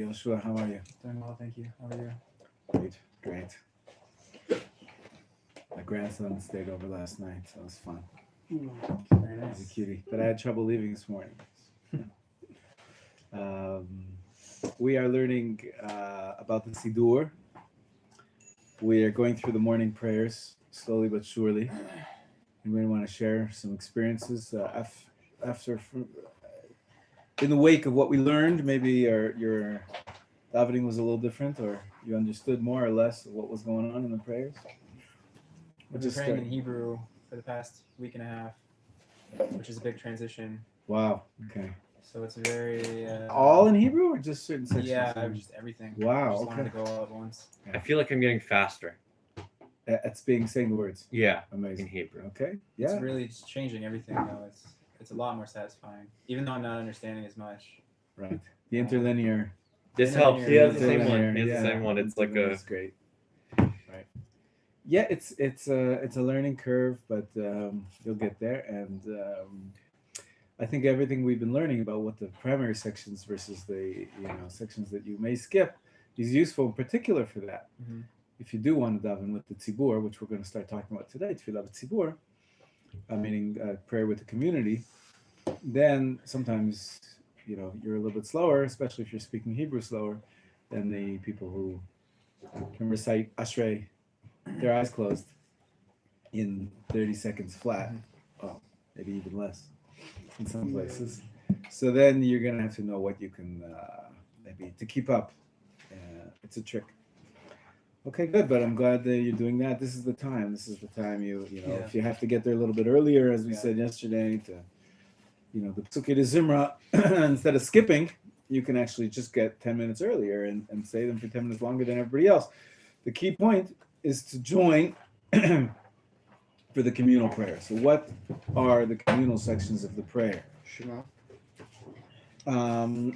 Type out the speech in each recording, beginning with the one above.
Yoshua, how are you? Doing well, thank you. How are you? Great. My grandson stayed over last night, so it was fun. Very He was a nice. cutie, but I had trouble leaving this morning. We are learning about the Siddur. We are going through the morning prayers slowly but surely. You may want to share some experiences after, in the wake of what we learned. Maybe your davening was a little different, or you understood more or less of what was going on in the prayers. I've been praying in Hebrew for the past week and a half, which is a big transition. Wow. Okay. So it's very all in Hebrew or just certain sections? Yeah, just everything. Wow. I just Okay. wanted to go all at once. I feel like I'm getting faster. At saying the words. Yeah. Amazing. In Hebrew. Okay. Yeah. It's really just changing everything though. It's a lot more satisfying, even though I'm not understanding as much. Right. The interlinear. This Yeah, helps. He yeah, has the same one. He has yeah. the same one. It's like a. It's great. Right. Yeah, it's a learning curve, but you'll get there. And I think everything we've been learning about what the primary sections versus the sections that you may skip is useful in particular for that. Mm-hmm. If you do want to daven with the tzibur, which we're going to start talking about today, tefillah b'tzibur, meaning prayer with the community, then sometimes you're a little bit slower, especially if you're speaking Hebrew slower than the people who can recite Ashrei, their eyes closed, in 30 seconds flat. Oh, maybe even less in some places. So then you're going to have to know what you can maybe to keep up. It's a trick. Okay, good, but I'm glad that you're doing that. This is the time. If you have to get there a little bit earlier, as we said yesterday, to the Psuke de Zimra, instead of skipping, you can actually just get 10 minutes earlier and say them for 10 minutes longer than everybody else. The key point is to join for the communal prayer. So what are the communal sections of the prayer? Shema.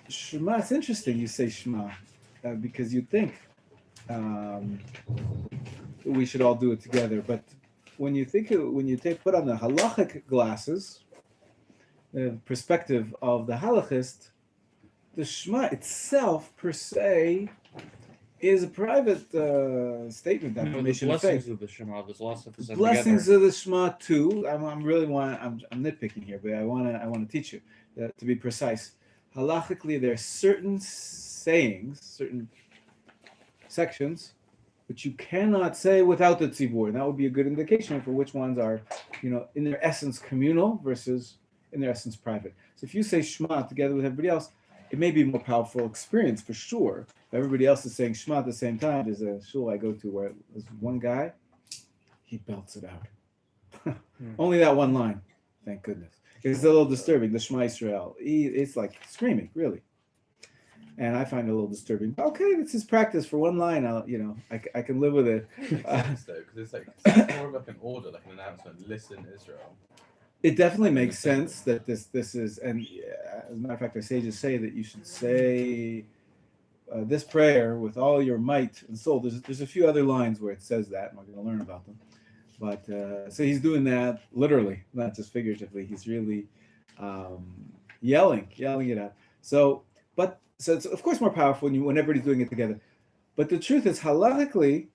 Shema, it's interesting you say Shema, because you'd think we should all do it together. But when you put on the halachic glasses, the perspective of the halachist, the Shema itself per se is a private statement. The Affirmation of blessings faith. of the Shema. There's lots of The blessings of the Shema too. I'm nitpicking here, but I want to teach you to be precise. Halachically, there are certain sayings, certain sections, which you cannot say without the tzibur. And that would be a good indication for which ones are, in their essence communal versus in their essence private. So if you say Shema together with everybody else, it may be a more powerful experience for sure. If everybody else is saying Shema at the same time. There's a shul I go to where there's one guy, he belts it out. Only that one line, thank goodness. It's a little disturbing, the Shema Yisrael. It's like screaming, really. And I find it a little disturbing. Okay, it's his practice for one line. I can live with it. Because it's more of like an order, like an announcement. Listen, Israel. It definitely makes sense that this is, and as a matter of fact, our sages say that you should say this prayer with all your might and soul. There's a few other lines where it says that, and we're going to learn about them. But so he's doing that literally, not just figuratively. He's really yelling it out. So it's of course more powerful when everybody's doing it together. But the truth is, halachically,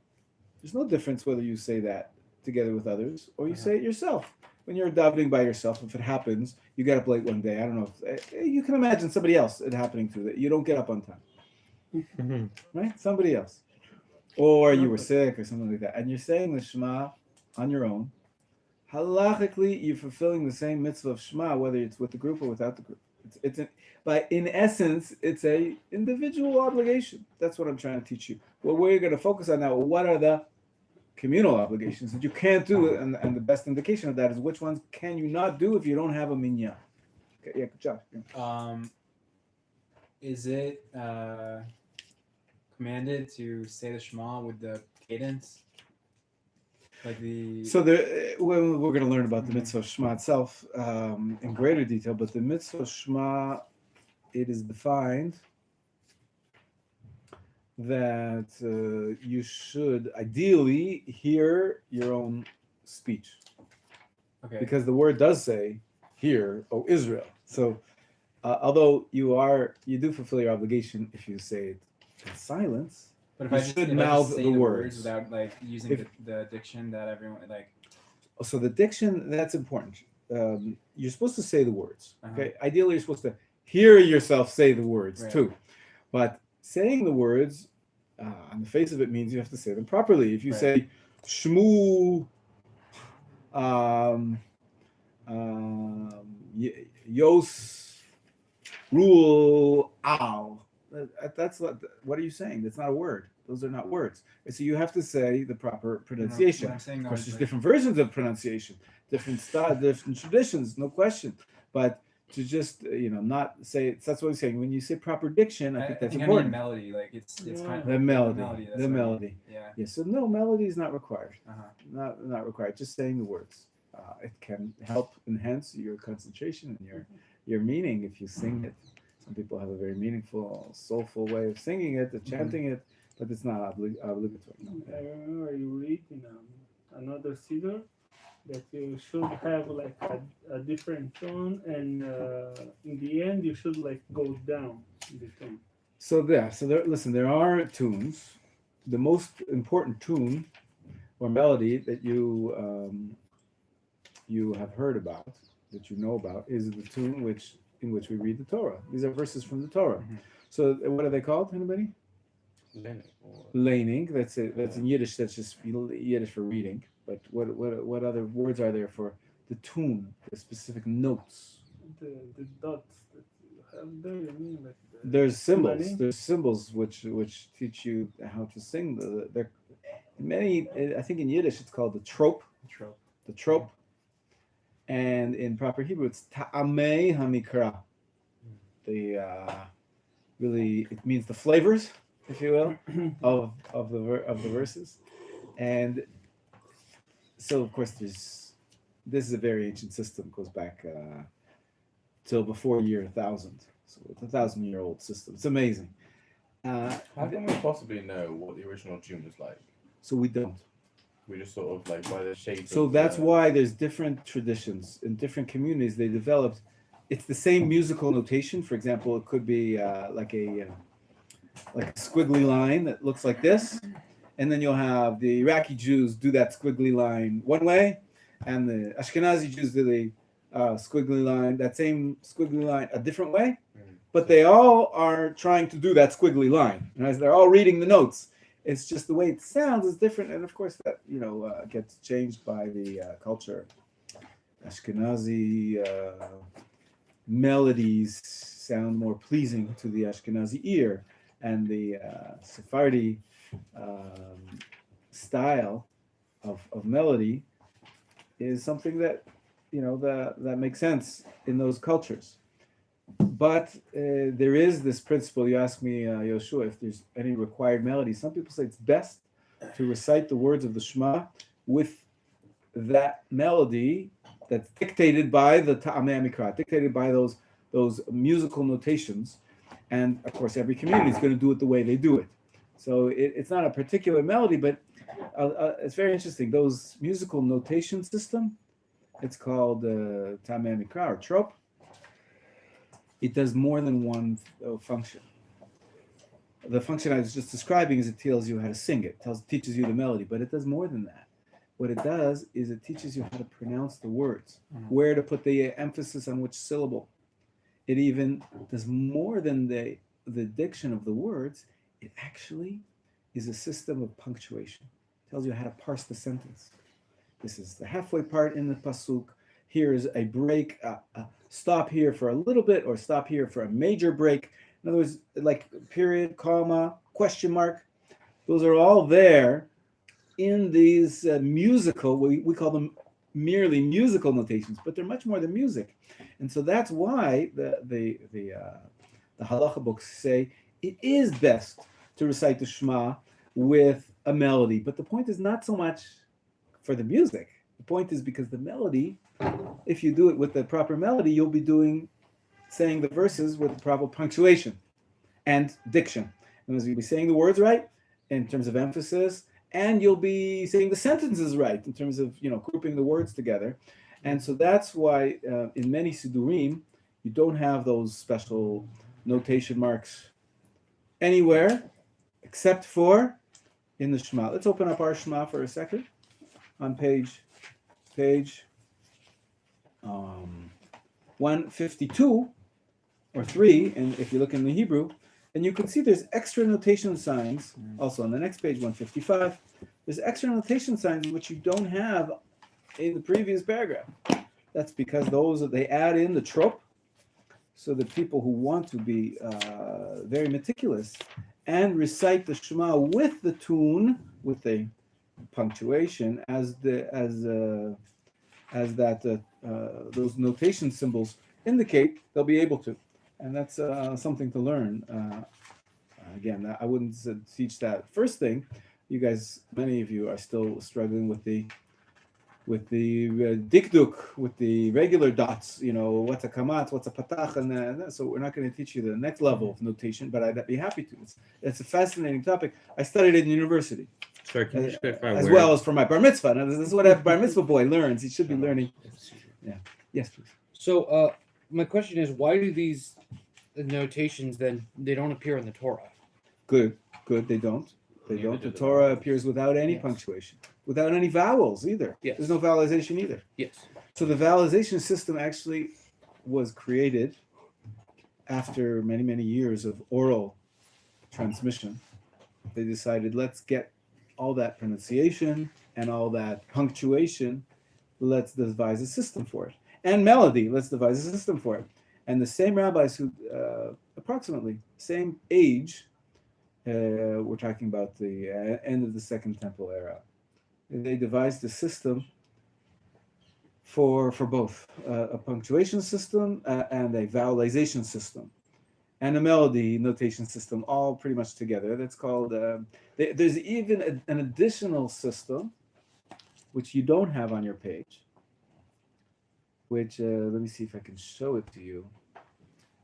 there's no difference whether you say that together with others or you say it yourself. When you're davening by yourself, if it happens, you get up late one day. I don't know if you can imagine somebody else it happening to that. You don't get up on time, right? Somebody else, or you were sick or something like that, and you're saying the Shema on your own. Halachically, you're fulfilling the same mitzvah of Shema, whether it's with the group or without the group. But in essence, it's a individual obligation. That's what I'm trying to teach you. What we're going to focus on now, what are the communal obligations that you can't do, and the best indication of that is which ones can you not do if you don't have a minyan. Okay, yeah, good job. Yeah. Is it commanded to say the Shema with the cadence? So we're going to learn about the mitzvah of Shema itself in greater detail, but the mitzvah of Shema, it is defined that you should ideally hear your own speech. Okay. Because the word does say, "Hear, O Israel." So although you do fulfill your obligation if you say it in silence. But if You I just, should if I mouth just say the the words. without like using If- the diction that everyone like. So the diction, that's important. You're supposed to say the words. Uh-huh. Okay. Ideally, you're supposed to hear yourself say the words Right. too. But saying the words on the face of it means you have to say them properly. If you Right. say Shmu, Yos, Rule, Al. That's what are you saying? That's not a word. Those are not words. So you have to say the proper pronunciation. What I'm saying Of though course, is there's like, different versions of pronunciation, different style, different traditions, no question. But to just not say it, that's what I'm saying. When you say proper diction, I think that's I mean important. melody. Like it's kind of The melody, that's the what I mean. melody. Yeah. Yeah. So no, melody is not required. Uh-huh. Not required. Just saying the words. It can help enhance your concentration and your meaning if you sing it. Some people have a very meaningful, soulful way of singing it, of chanting it, but it's not obligatory. No. I remember you read in another siddur that you should have like a different tone, and in the end you should like go down in the tone. So there are tunes. The most important tune or melody that you have heard about, that you know about, is the tune in which we read the Torah. These are verses from the Torah. Mhm. So what are they called? Anybody? Laning. That's it. That's in Yiddish. That's just Yiddish for reading. But what other words are there for the tune, the specific notes? The dots that you have there, you mean like There's symbols. Simanim? There's symbols which teach you how to sing. There many. I think in Yiddish it's called the trope. Trope. The trope. And in proper Hebrew, it's ta'amei hamikra. Really, it means the flavors, if you will, of the verses. And so, of course, this is a very ancient system. It goes back till before year 1000. So it's a 1,000-year-old system. It's amazing. How can we possibly know what the original tune was like? So we don't. We just sort of like by the shape. So of that's the- why there's different traditions in different communities. They developed. It's the same musical notation. For example, it could be like a squiggly line that looks like this, and then you'll have the Iraqi Jews do that squiggly line one way, and the Ashkenazi Jews do the squiggly line, that same squiggly line, a different way. But they all are trying to do that squiggly line, and as they're all reading the notes. It's just the way it sounds is different, and of course that gets changed by the culture. Ashkenazi melodies sound more pleasing to the Ashkenazi ear, and the Sephardi style of melody is something that that makes sense in those cultures. But there is this principle. You asked me, Yoshua, if there's any required melody. Some people say it's best to recite the words of the Shema with that melody that's dictated by the Ta'amei Mikra, dictated by those musical notations. And of course, every community is going to do it the way they do it. So it's not a particular melody, but it's very interesting. Those musical notation system, it's called Ta'amei Mikra or trope. It does more than one function. The function I was just describing is it tells you how to sing it, teaches you the melody, but it does more than that. What it does is it teaches you how to pronounce the words, where to put the emphasis on which syllable. It even does more than the diction of the words. It actually is a system of punctuation. It tells you how to parse the sentence. This is the halfway part in the pasuk. Here is a break, stop here for a little bit, or stop here for a major break. In other words, like period, comma, question mark. Those are all there in these musical, we call them merely musical notations, but they're much more than music. And so that's why the halacha books say it is best to recite the Shema with a melody. But the point is not so much for the music. The point is because the melody, if you do it with the proper melody, you'll be saying the verses with the proper punctuation and diction. And as you'll be saying the words right in terms of emphasis, and you'll be saying the sentences right in terms of grouping the words together. And so that's why in many Sidurim, You don't have those special notation marks anywhere except for in the Shema. Let's open up our Shema for a second on page 152 or 3, and if you look in the Hebrew, and you can see there's extra notation signs also on the next page, 155. There's extra notation signs which you don't have in the previous paragraph. That's because they add in the trope, so that people who want to be very meticulous and recite the Shema with the tune, with the punctuation, as those notation symbols indicate, they'll be able to, and that's something to learn. Again, I wouldn't teach that. First thing, you guys, many of you are still struggling with the dikduk, with the regular dots, what's a kamat, what's a patach, and so we're not going to teach you the next level of notation, but I'd be happy to. It's a fascinating topic. I studied it in university. Sorry, can you just clarify as where? well as for my bar mitzvah. Now, this is what a bar mitzvah boy learns. He should be learning. Yeah. Yes, please. So, my question is, why do these notations then they don't appear in the Torah? Good. They don't. The Torah appears without any punctuation, without any vowels either. Yes. There's no vowelization either. Yes. So the vowelization system actually was created after many, many years of oral transmission. They decided, let's get all that pronunciation and all that punctuation, let's devise a system for it. And melody, let's devise a system for it. And the same rabbis who, approximately same age, we're talking about the end of the Second Temple era, they devised a system for both a punctuation system and a vowelization system and a melody notation system, all pretty much together. That's called, there's even an additional system which you don't have on your page, which, let me see if I can show it to you.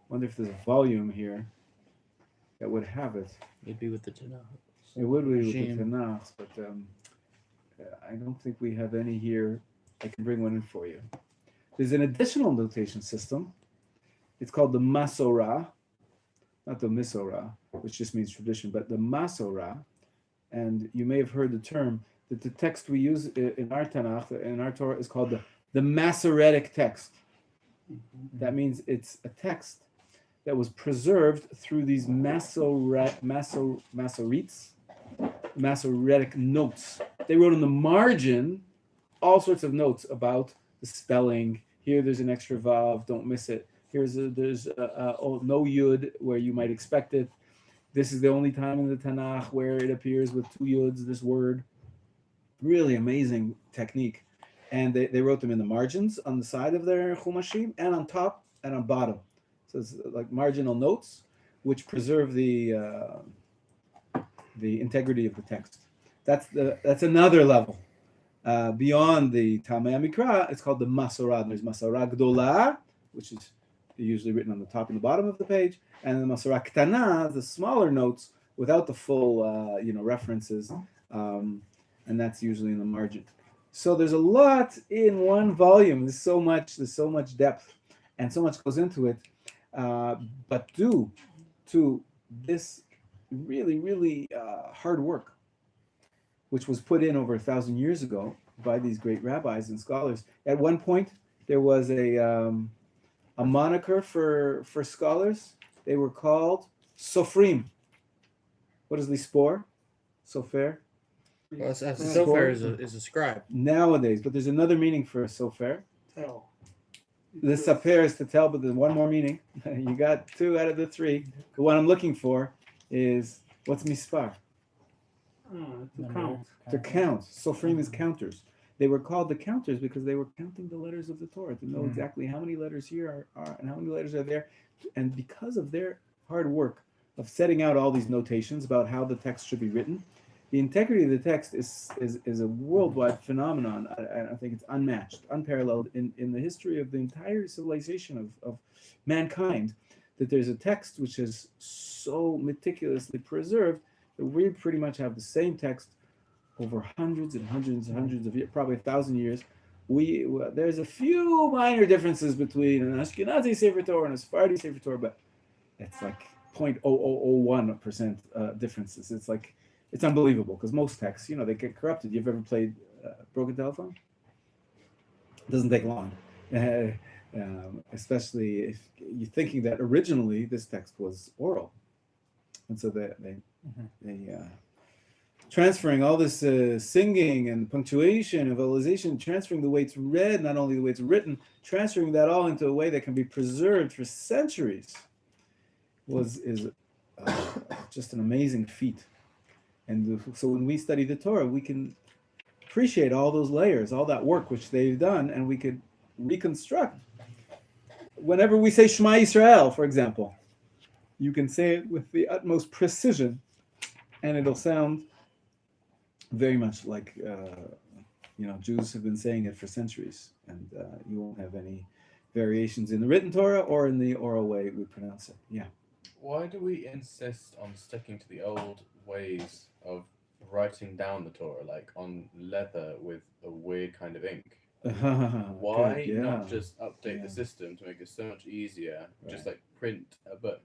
Wonder if there's a volume here that would have it. It'd be with the Tanakh. It would be with the Shame. Tanakh, but I don't think we have any here. I can bring one in for you. There's an additional notation system. It's called the Masora, not the Misora, which just means tradition, but the Masora. And you may have heard the term that the text we use in our Tanakh, in our Torah, is called the Masoretic text. That means it's a text that was preserved through these Masoretic notes. They wrote on the margin all sorts of notes about the spelling. Here, there's an extra vav, don't miss it. There's no yud where you might expect it. This is the only time in the Tanakh where it appears with 2 yuds, this word. Really amazing technique. And they wrote them in the margins on the side of their chumashim and on top and on bottom. So it's like marginal notes, which preserve the integrity of the text. That's another level. Beyond the Tamei Mikra, it's called the Masora. There's Masora Gdola, which is usually written on the top and the bottom of the page, and the Masora Ktana, the smaller notes without the full references, and that's usually in the margin. So there's a lot in one volume. There's so much depth, and so much goes into it. But due to this really, really hard work, which was put in over 1,000 years ago by these great rabbis and scholars. At one point, there was a moniker for scholars. They were called Sofrim. What is Lispor? Sofer? Well, a sofer is a scribe. Nowadays, but there's another meaning for a Sofer. Tell. The Saper is to tell, but there's one more meaning. You got 2 out of the 3. The one I'm looking for is, what's Mispar? To count. To count. Sofrim is counters. They were called the counters because they were counting the letters of the Torah to know exactly how many letters here are and how many letters are there. And because of their hard work of setting out all these notations about how the text should be written, the integrity of the text is a worldwide phenomenon. I think it's unmatched, unparalleled in the history of the entire civilization of mankind, that there's a text which is so meticulously preserved that we pretty much have the same text over hundreds and hundreds and hundreds of years, probably 1,000 years, there's a few minor differences between an Ashkenazi Sefer Torah and a Sephardi Sefer Torah, but it's like 0.0001% differences. It's like, it's unbelievable because most texts, they get corrupted. You've ever played Broken Telephone? It doesn't take long, especially if you're thinking that originally this text was oral, and so they transferring all this singing and punctuation and vowelization, transferring the way it's read, not only the way it's written, transferring that all into a way that can be preserved for centuries is just an amazing feat. And so when we study the Torah, we can appreciate all those layers, all that work which they've done, and we could reconstruct. Whenever we say Shema Yisrael, for example, you can say it with the utmost precision, and it'll sound very much like Jews have been saying it for centuries, and you won't have any variations in the written Torah or in the oral way we pronounce it. Yeah. Why do we insist on sticking to the old ways of writing down the Torah, like on leather with a weird kind of ink? Why not just update the system to make it so much easier? Just like print a book.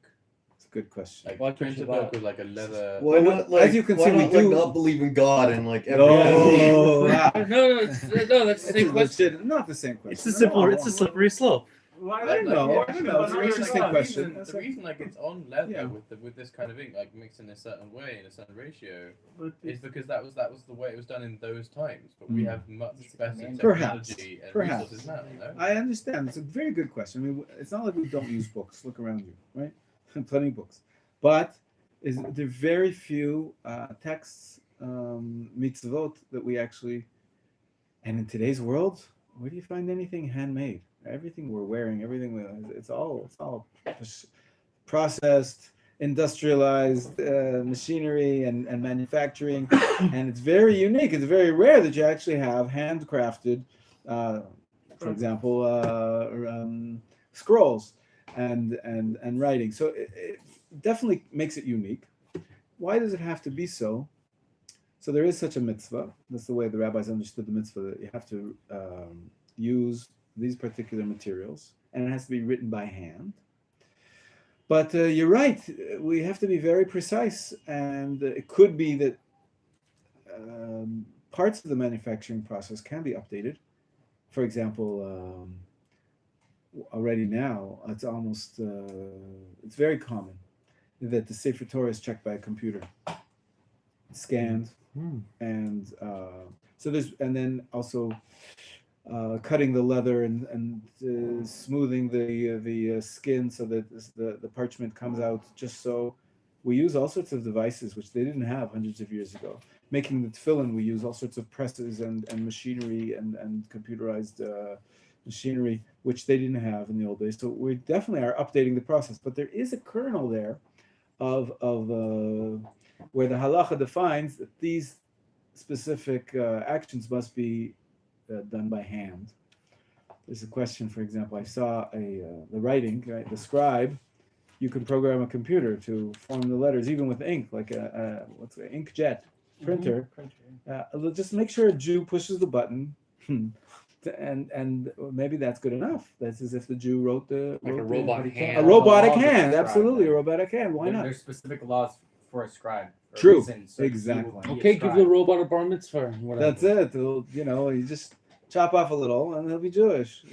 It's a good question. Like print a book with like a leather. Why not, as you can see, we do not believe in God and like No, that's the same question. Not the same question. It's a slippery slope. Why I don't know. It's an interesting The question. reason like it's on leather Yeah. with this kind of ink, like mixed in a certain way, in a certain ratio, But is because that was the way it was done in those times. But we have much better Perhaps. technology and Perhaps. resources now. No? I understand. It's a very good question. I mean, it's not like we don't use books. Look around you, right? Plenty of books. But there are very few texts, mitzvot, that we actually, and in today's world, where do you find anything handmade? Everything we're wearing, it's all processed, industrialized machinery and manufacturing, and it's very unique. It's very rare that you actually have handcrafted, for example, scrolls and writing. So it definitely makes it unique. Why does it have to be so? So there is such a mitzvah. That's the way the rabbis understood the mitzvah, that you have to use these particular materials, and it has to be written by hand. But you're right, we have to be very precise, and it could be that parts of the manufacturing process can be updated. For example, already now, it's almost, it's very common that the Sefer Torah is checked by a computer, scanned, and so there's, and then also cutting the leather and smoothing the skin so that the parchment comes out just so. We use all sorts of devices which they didn't have hundreds of years ago. Making the tefillin, we use all sorts of presses and machinery and computerized machinery which they didn't have in the old days. So we definitely are updating the process. But there is a kernel there of where the halacha defines that these specific actions must be done by hand. There's a question, for example, I saw the writing, right? The scribe, you can program a computer to form the letters, even with ink, like what's an inkjet printer. Just make sure a Jew pushes the button, and maybe that's good enough. That's as if the Jew wrote the Like a robotic hand. A robotic hand, absolutely, a robotic hand. Why not? There's specific laws for a scribe. for a True, reason, so exactly. he will be a Okay, give scribe. the robot a bar mitzvah. Whatever. That's it. You just chop off a little, and he'll be Jewish.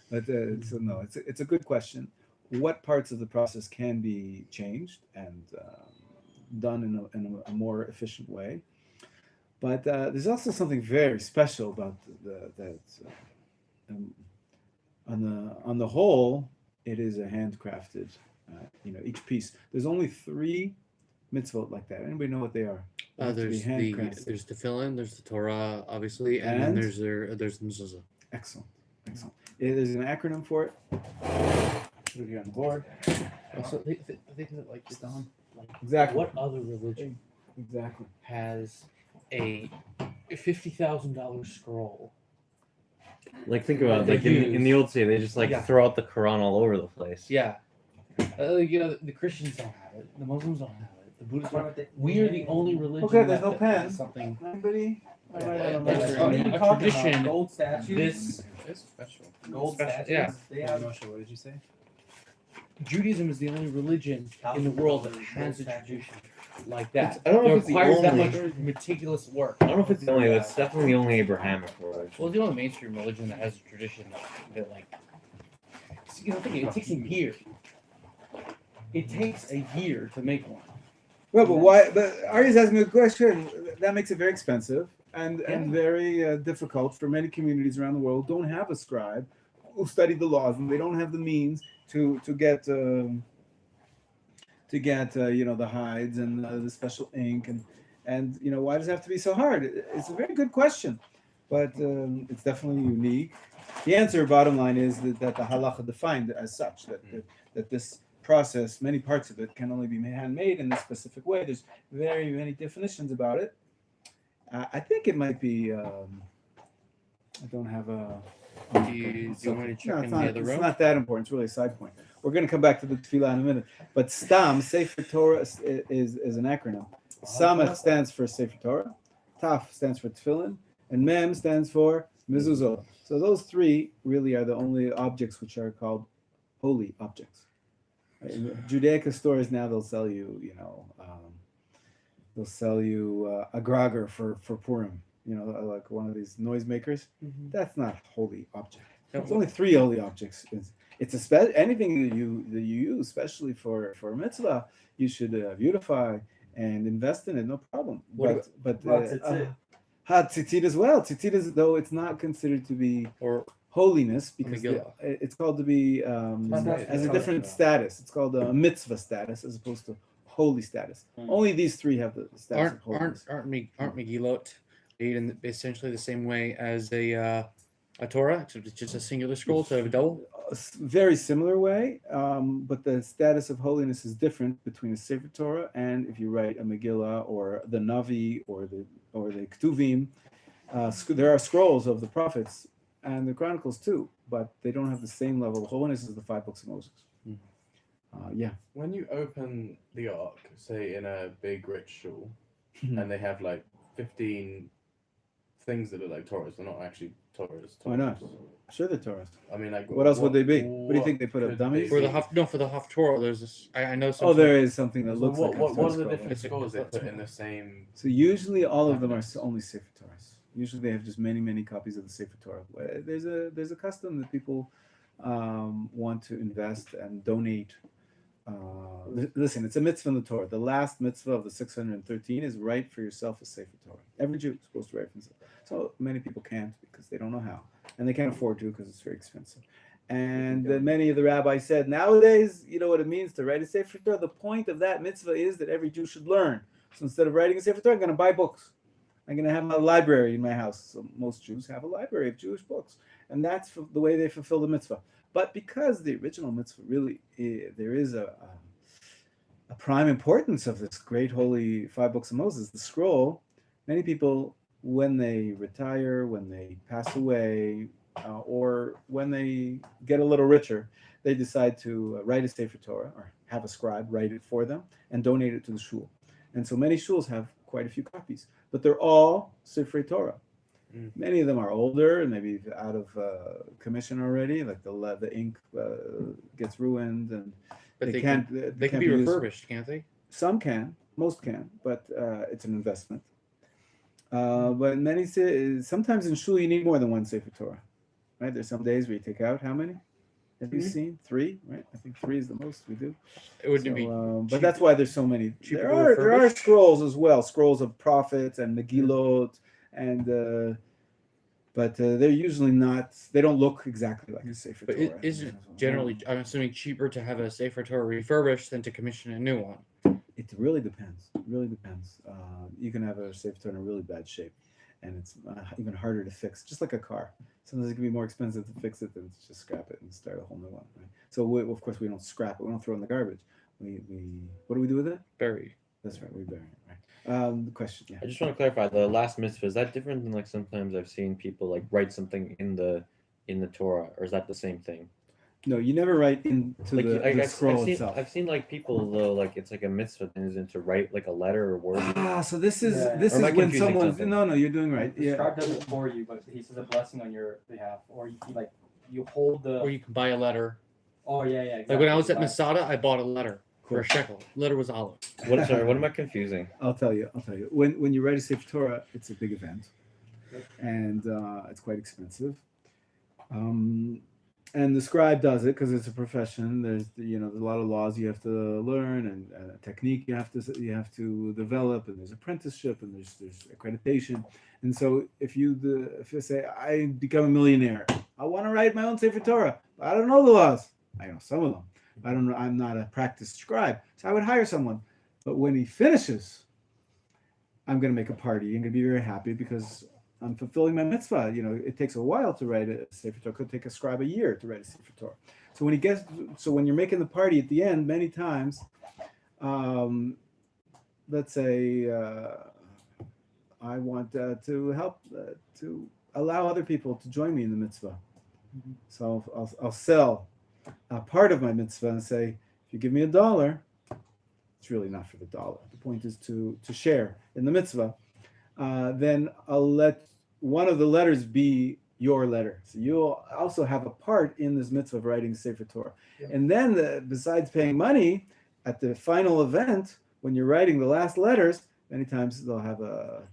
But so no, it's a good question. What parts of the process can be changed and done in a more efficient way? But there's also something very special about that. On the whole, it is a handcrafted. Each piece. There's only 3 mitzvot like that. Anybody know what they are? There's the tefillin, there's the Torah, obviously, and then there's the mezuzah. Excellent. There's an acronym for it. Put it here on the board. Also, think of it like this, Don. Like, Exactly. what other religion Exactly. has a $50,000 scroll? Like, think about it. Like in the old city, they just throw out the Quran all over the place. Yeah. The Christians don't have it. The Muslims don't have it. The Buddhists don't have it. We are the only religion Okay, there's no that pen. has something. Anybody? A tradition. Gold statues. This It's special. Gold special- statues. yeah. They have. What did you say? Judaism is the only religion in the world that has a tradition like that. I don't know That if it's the requires that only. much meticulous work. I don't know if it's the only. That's definitely the only Abrahamic religion. Well, the only mainstream religion that has a tradition that like, you know, think it takes a year. It takes a year to make one. Well, but why? But Ari's asking a good question. That makes it very expensive and very difficult for many communities around the world. Don't have a scribe who studied the laws, and they don't have the means to get the hides and the special ink and why does it have to be so hard? It's a very good question, but it's definitely unique. The answer, bottom line, is that the halacha defined as such that this process, many parts of it, can only be handmade in this specific way. There's very many definitions about it. I think it might be. I don't have a. Do you want to check in the other It's room? not that important. It's really a side point. We're going to come back to the tefillah in a minute. But Stam, Sefer Torah, is an acronym. Samach stands for Sefer Torah, Taf stands for Tefillin, and Mem stands for Mezuzot. So those three really are the only objects which are called holy objects. In Judaica stores now they'll sell you, a grogger for Purim. Like one of these noisemakers. That's not a holy object. There's only three holy objects. It's anything that you use, especially for a mitzvah, you should beautify and invest in it, no problem. But tzitzit as well. Tzitzit, though it's not considered to be holiness because it's called to be as a different status. It's called a mitzvah status as opposed to holy status. Only these three have the status of holiness. Aren't Megillot made in essentially the same way as a Torah, except it's just a singular scroll instead of a double? Very similar way, but the status of holiness is different between a Sefer Torah and if you write a Megillah or the Navi or the Ketuvim. There are scrolls of the prophets and the Chronicles too, but they don't have the same level of holiness as the 5 books of Moses. When you open the Ark, say in a big rich shul, and they have like 15 things that are like Torahs, they're not actually Torahs. Why not? Sure, they're Torahs. I mean, like, what else would they be? What do you think they put up? Dummies? For the Haftorah, there's this. I know something. Oh, there is something that looks like. What are the different scrolls they put in the same? So usually all of them are only Sefer Torahs. Usually they have just many copies of the Sefer Torah. There's a custom that people want to invest and donate. Listen, it's a mitzvah in the Torah. The last mitzvah of the 613 is write for yourself a Sefer Torah. Every Jew is supposed to write for himself. So many people can't because they don't know how. And they can't afford to because it's very expensive. And many of the rabbis said, nowadays, you know what it means to write a Sefer Torah? The point of that mitzvah is that every Jew should learn. So instead of writing a Sefer Torah, I'm going to buy books. I'm going to have a library in my house. So most Jews have a library of Jewish books. And that's the way they fulfill the mitzvah. But because the original mitzvah really, there is a prime importance of this great holy 5 books of Moses, the scroll, many people, when they retire, when they pass away, or when they get a little richer, they decide to write a Sefer Torah or have a scribe write it for them and donate it to the shul. And so many shuls have quite a few copies, but they're all Sefer Torah. Many of them are older and maybe out of commission already, like the ink gets ruined, and But they can't be refurbished, can't they? Some can, most can, but it's an investment. But many say sometimes in shul you need more than one Sefer Torah, right? There's some days where you take out how many? Have you seen 3? Right, I think 3 is the most we do. It wouldn't be. But that's why there's so many. Cheaper There are scrolls as well, scrolls of prophets and Megillot, and but they're usually not. They don't look exactly like a Sefer But Torah. is it generally, I'm assuming, cheaper to have a Sefer Torah refurbished than to commission a new one? It really depends. It really depends. You can have a Sefer Torah in a really bad shape, and it's even harder to fix. Just like a car, sometimes it can be more expensive to fix it than to just scrap it and start a whole new one. Right? So of course we don't scrap it. We don't throw it in the garbage. We what do we do with it? Bury. That's right. We bury it. Right. The question. Yeah. I just want to clarify the last mitzvah. Is that different than like sometimes I've seen people like write something in the Torah, or is that the same thing? No, you never write into Like the scroll I've itself. seen like people though, like it's like a mitzvah thing to write like a letter or word. So this is Yeah. this Or am is I when confusing someone's something? no, you're doing right. The Yeah. scribe does it for you, but he says a blessing on your behalf, or you hold the. Or you can buy a letter. Oh yeah, exactly. Like when I was at Buy- Masora, I bought a letter for Cool. a shekel. Letter was olive. What am I confusing? I'll tell you. When you write a Sefer Torah, it's a big event, and it's quite expensive. And the scribe does it because it's a profession. There's a lot of laws you have to learn and a technique you have to develop, and there's apprenticeship and there's accreditation. And so if you say I become a millionaire, I want to write my own Sefer Torah. I don't know the laws. I know some of them. I don't know. I'm not a practiced scribe, so I would hire someone. But when he finishes, I'm going to make a party. I'm going to be very happy because I'm fulfilling my mitzvah. It takes a while to write a Sefer Torah. It could take a scribe a year to write a Sefer Torah. So when you're making the party at the end, many times, let's say I want to help to allow other people to join me in the mitzvah. So I'll sell a part of my mitzvah and say, if you give me $1, it's really not for the dollar. The point is to share in the mitzvah. Then I'll let one of the letters be your letter. So you'll also have a part in this mitzvah of writing Sefer Torah. Yeah. And then besides paying money, at the final event, when you're writing the last letters, many times they'll have a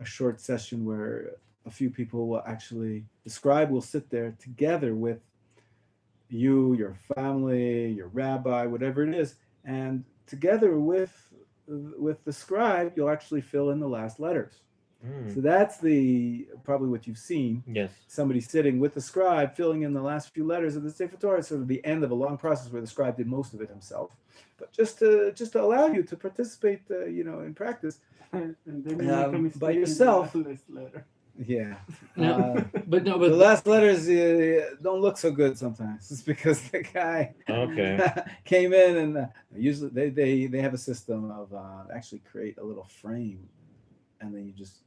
short session where a few people will actually, the scribe will sit there together with you, your family, your rabbi, whatever it is, and together with the scribe, you'll actually fill in the last letters. So that's probably what you've seen. Yes. Somebody sitting with the scribe, filling in the last few letters of the Sefer Torah, sort of the end of a long process where the scribe did most of it himself. But just to allow you to participate, in practice. And then you make a mistake by in the yourself. last letter. Yeah. But The last letters don't look so good sometimes. It's because the guy came in and usually they have a system of actually create a little frame, and then you just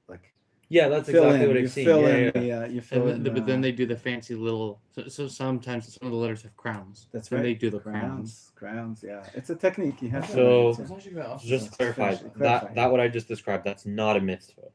that's fill exactly in, what you I've seen. fill Yeah, in yeah. you fill in. But then they do the fancy little. So sometimes some of the letters have crowns. That's And right. they do the crowns. Crowns. Yeah, it's a technique you have. So- to Just to clarify, Clarify. that what I just described, that's not a mitzvah.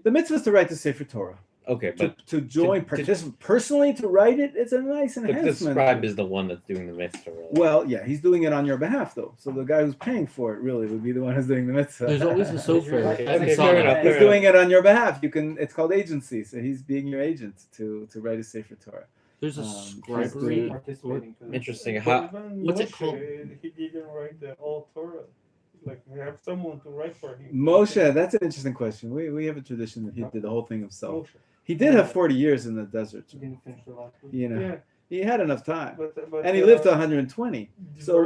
the mitzvah is to write the Sefer Torah. Okay, but To join, participate personally to write it. It's a nice the enhancement. scribe is the one that's doing the mitzvah. Really. Well, yeah, he's doing it on your behalf, though. So the guy who's paying for it really would be the one who's doing the mitzvah. There's always a sofer. Okay, fair enough. He's doing it on your behalf. It's called agency. So he's being your agent to write a Sefer Torah. There's a just scribery. participating. To the- Interesting. But How? even What's it Moshe, called? He didn't write the whole Torah. Like we have someone to write for him. Moshe, that's an interesting question. We have a tradition that he did the whole thing himself. Moshe. He did have 40 years in the desert. He didn't finish the last one. Yeah, He had enough time, but and he lived to 120. So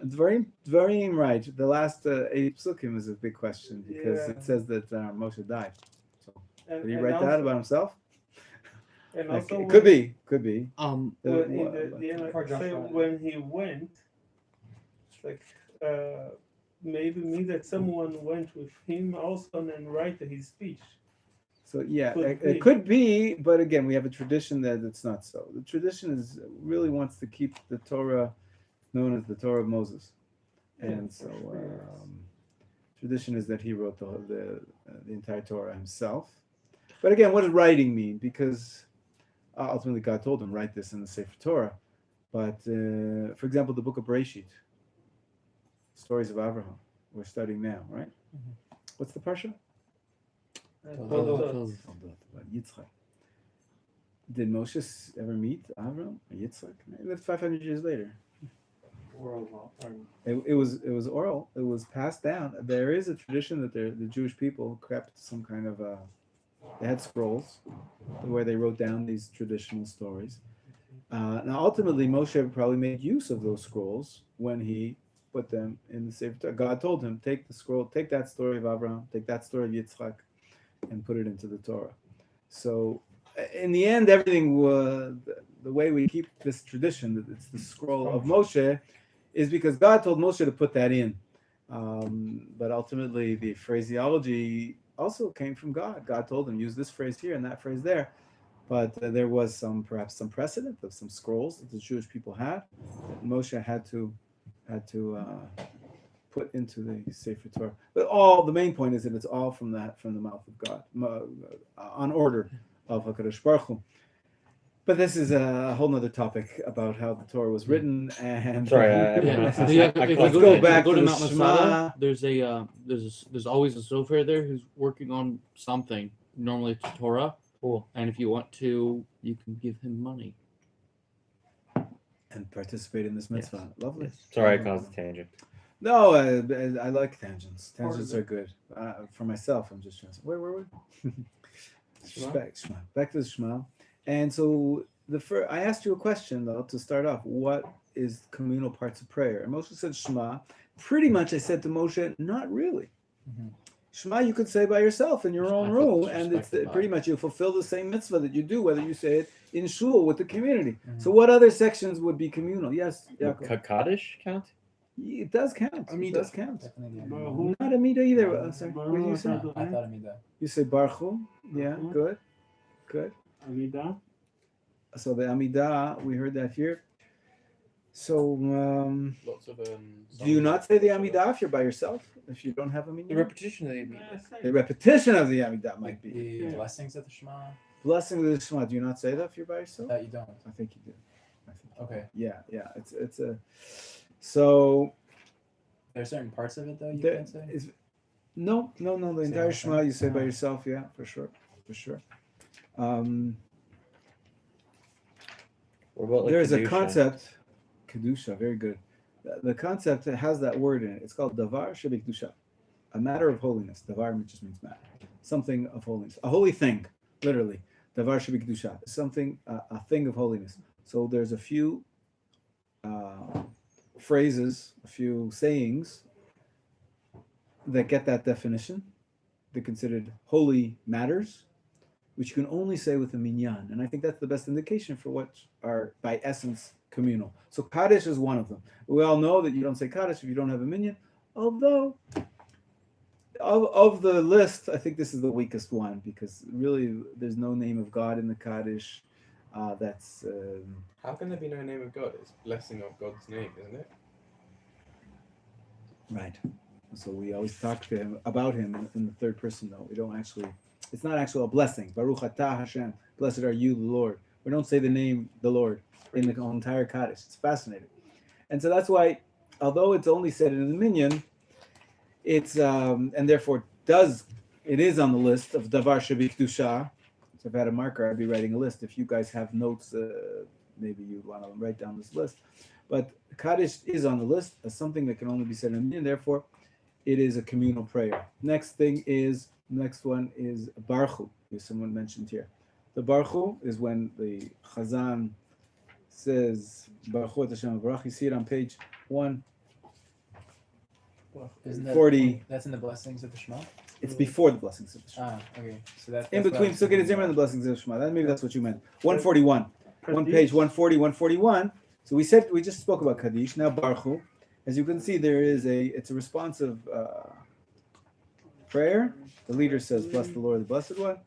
Dvarim, it's very right. The last 8 psukim is a big question because Yeah. it says that Moshe died. and- Did he and write that also- about himself? And Like, also it when- could be. When, For Joshua. when he went, it's like maybe that someone went with him also and write his speech. So yeah, Could it be. could be, but again, we have a tradition that it's not so. The tradition really wants to keep the Torah known as the Torah of Moses, and so tradition is that he wrote the entire Torah himself. But again, what does writing mean? Because ultimately, God told him write this in the Sefer Torah. But for example, the book of Bereshit, stories of Abraham, we're studying now, right? What's the parsha? About Yitzchak. Did Moshe ever meet Avram or Yitzchak? He lived 500 years later. It was oral. It was passed down. There is a tradition that the Jewish people kept some kind of they had scrolls where they wrote down these traditional stories. Now, ultimately, Moshe probably made use of those scrolls when he put them in the Sefer Torah. God told him, take the scroll, take that story of Abraham, take that story of Yitzchak, and put it into the Torah. So in the end, everything was the way we keep this tradition that it's the scroll of Moshe is because God told Moshe to put that in. But ultimately, the phraseology also came from God. God told him, use this phrase here and that phrase there. But there was perhaps some precedent of some scrolls that the Jewish people had that Moshe had to put into the Sefer Torah. But the main point is that it's all from the mouth of God, on order of HaKadosh Baruch Hu. But this is a whole nother topic about how the Torah was written. And Sorry, let's go back to Mount the Masora. Shema. There's always a sofer there who's working on something. Normally it's Torah. Cool. And if you want to, you can give him money. And participate in this mitzvah. Lovely. Sorry, I caused a tangent. No, I like tangents. Tangents are good. For myself, I'm just trying to say, where were we? Shema. Back to the Shema. And so I asked you a question, though, to start off. What is communal parts of prayer? And Moshe said Shema. Pretty much I said to Moshe, not really. Mhm. Shema you could say by yourself in your own room, and it's pretty much you fulfill the same mitzvah that you do, whether you say it in shul with the community. So what other sections would be communal? Yes, Yaakov. Kaddish count? It does count. It does count. Definitely the Baruch Amidah. Not Amidah either. Sorry. What do you say? I thought Amidah. You say Baruch Hu. Yeah, Mhm. good. Amidah. So the Amidah, we heard that here. So Lots of do you not say the Amidah if you're by yourself? If you don't have a The Amidah? repetition of the Amidah. The repetition of the Amidah might be. The blessings of the Shema. Blessing of the Shema. Do you not say that if you're by yourself? That you don't. I think you do. I think. Okay. Yeah. It's a. So There are certain parts of it though you there can't say. is no. The Say entire whole Shema thing? you say by yourself. Yeah, for sure. What about like There's a Kedusha? concept, Kedusha, very good. The concept that has that word in it. It's called davar shebekdusha, a matter of holiness. Davar just means matter, something of holiness, a holy thing, literally. Davar shebekdusha, something, a thing of holiness. So there's a few phrases, a few sayings that get that definition. They're considered holy matters, which you can only say with a minyan. And I think that's the best indication for what are, by essence, communal. So Kaddish is one of them. We all know that you don't say Kaddish if you don't have a minyan, although of the list, I think this is the weakest one, because really there's no name of God in the Kaddish. That's... How can there be no name of God? It's blessing of God's name, isn't it? right. So we always talk to him about him in the third person, though. We don't actually... It's not actually a blessing. Baruch atah Hashem. Blessed are you, the Lord. We don't say the name, the Lord, in the entire Kaddish. It's fascinating. And so that's why, although it's only said in the minyan, it's, and therefore it is on the list of Davar Shebikdusha. So if I had a marker, I'd be writing a list. If you guys have notes, maybe you want to write down this list. But Kaddish is on the list as something that can only be said in the minyan. Therefore, it is a communal prayer. Next one is Baruch Hu, as someone mentioned here. The Baruch Hu is when the Chazan says Baruch Hu et Hashem Baruch. You see it on page 140. That's in the blessings of the Shema? It's before the blessings of the Shema. Okay. So that's In what I between was Sukkot thinking and Zimmer and the about. blessings of the Shema. Maybe that's what you meant. 141. One Kaddish. page, 140, 141. So we just spoke about Kaddish. Now Baruch Hu. As you can see, it's a responsive prayer. The leader says, "Bless the Lord, the Blessed One."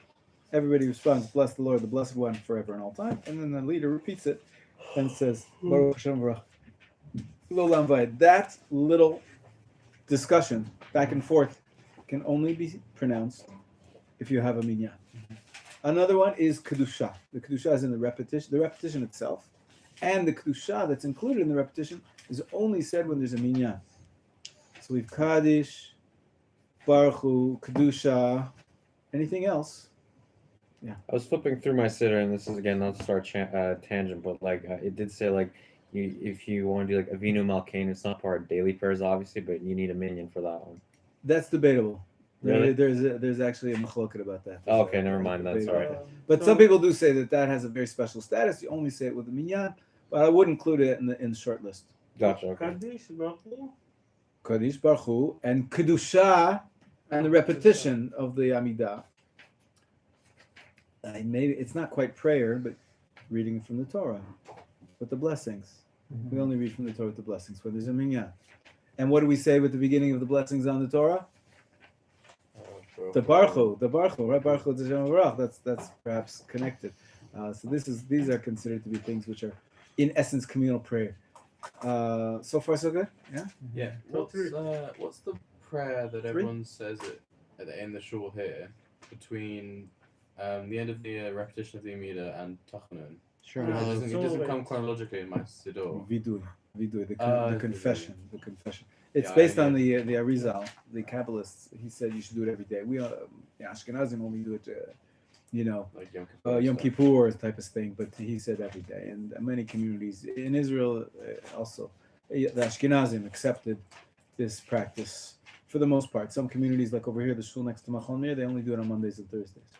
Everybody responds, "Bless the Lord, the Blessed One, forever and all time." And then the leader repeats it and says, "Baruch Hashem Baruch." L'olam va'ed. That little discussion back and forth can only be pronounced if you have a minyan. Another one is Kedusha. The Kedusha is in the repetition itself, and the Kedusha that's included in the repetition is only said when there's a minyan. So we've Kaddish, Baruch Hu, Kedusha. Anything else? I was flipping through my siddur, and this is again not to start tangent, but like it did say like if you want to do like Avinu Malkeinu, it's not part of daily prayers, obviously, but you need a minyan for that one. That's debatable. Really? There's actually a machloket about that. Oh, okay, never mind that. Sorry. But some people do say that has a very special status. You only say it with the minyan, but I would include it in the short list. Gotcha. Okay. Kaddish, Baruch Hu. Kaddish, Baruch Hu, and Kedusha, and the repetition of the Amidah. Maybe it's not quite prayer, but reading from the Torah with the blessings. We only read from the Torah with the blessings, where there's a minyan. And what do we say with the beginning of the blessings on the Torah? The Baruch Hu, right? Baruch Hu, Hashem Baruch. That's perhaps connected. So these are considered to be things which are, in essence, communal prayer. So far, so good. Yeah. Yeah. What's the prayer that everyone says in the shul here between the end of the repetition of the Amidah and Tachanun? Sure. It doesn't come chronologically in my siddur. Vidui, the confession, the confession. It's Yeah, based on the Arizal, the Kabbalists. He said you should do it every day. We Ashkenazim only do it, Like Yom Kippur. Yom Kippur type of thing. But he said every day, and many communities in Israel also, the Ashkenazim accepted this practice for the most part. Some communities, like over here, the shul next to Machon Meir, they only do it on Mondays and Thursdays.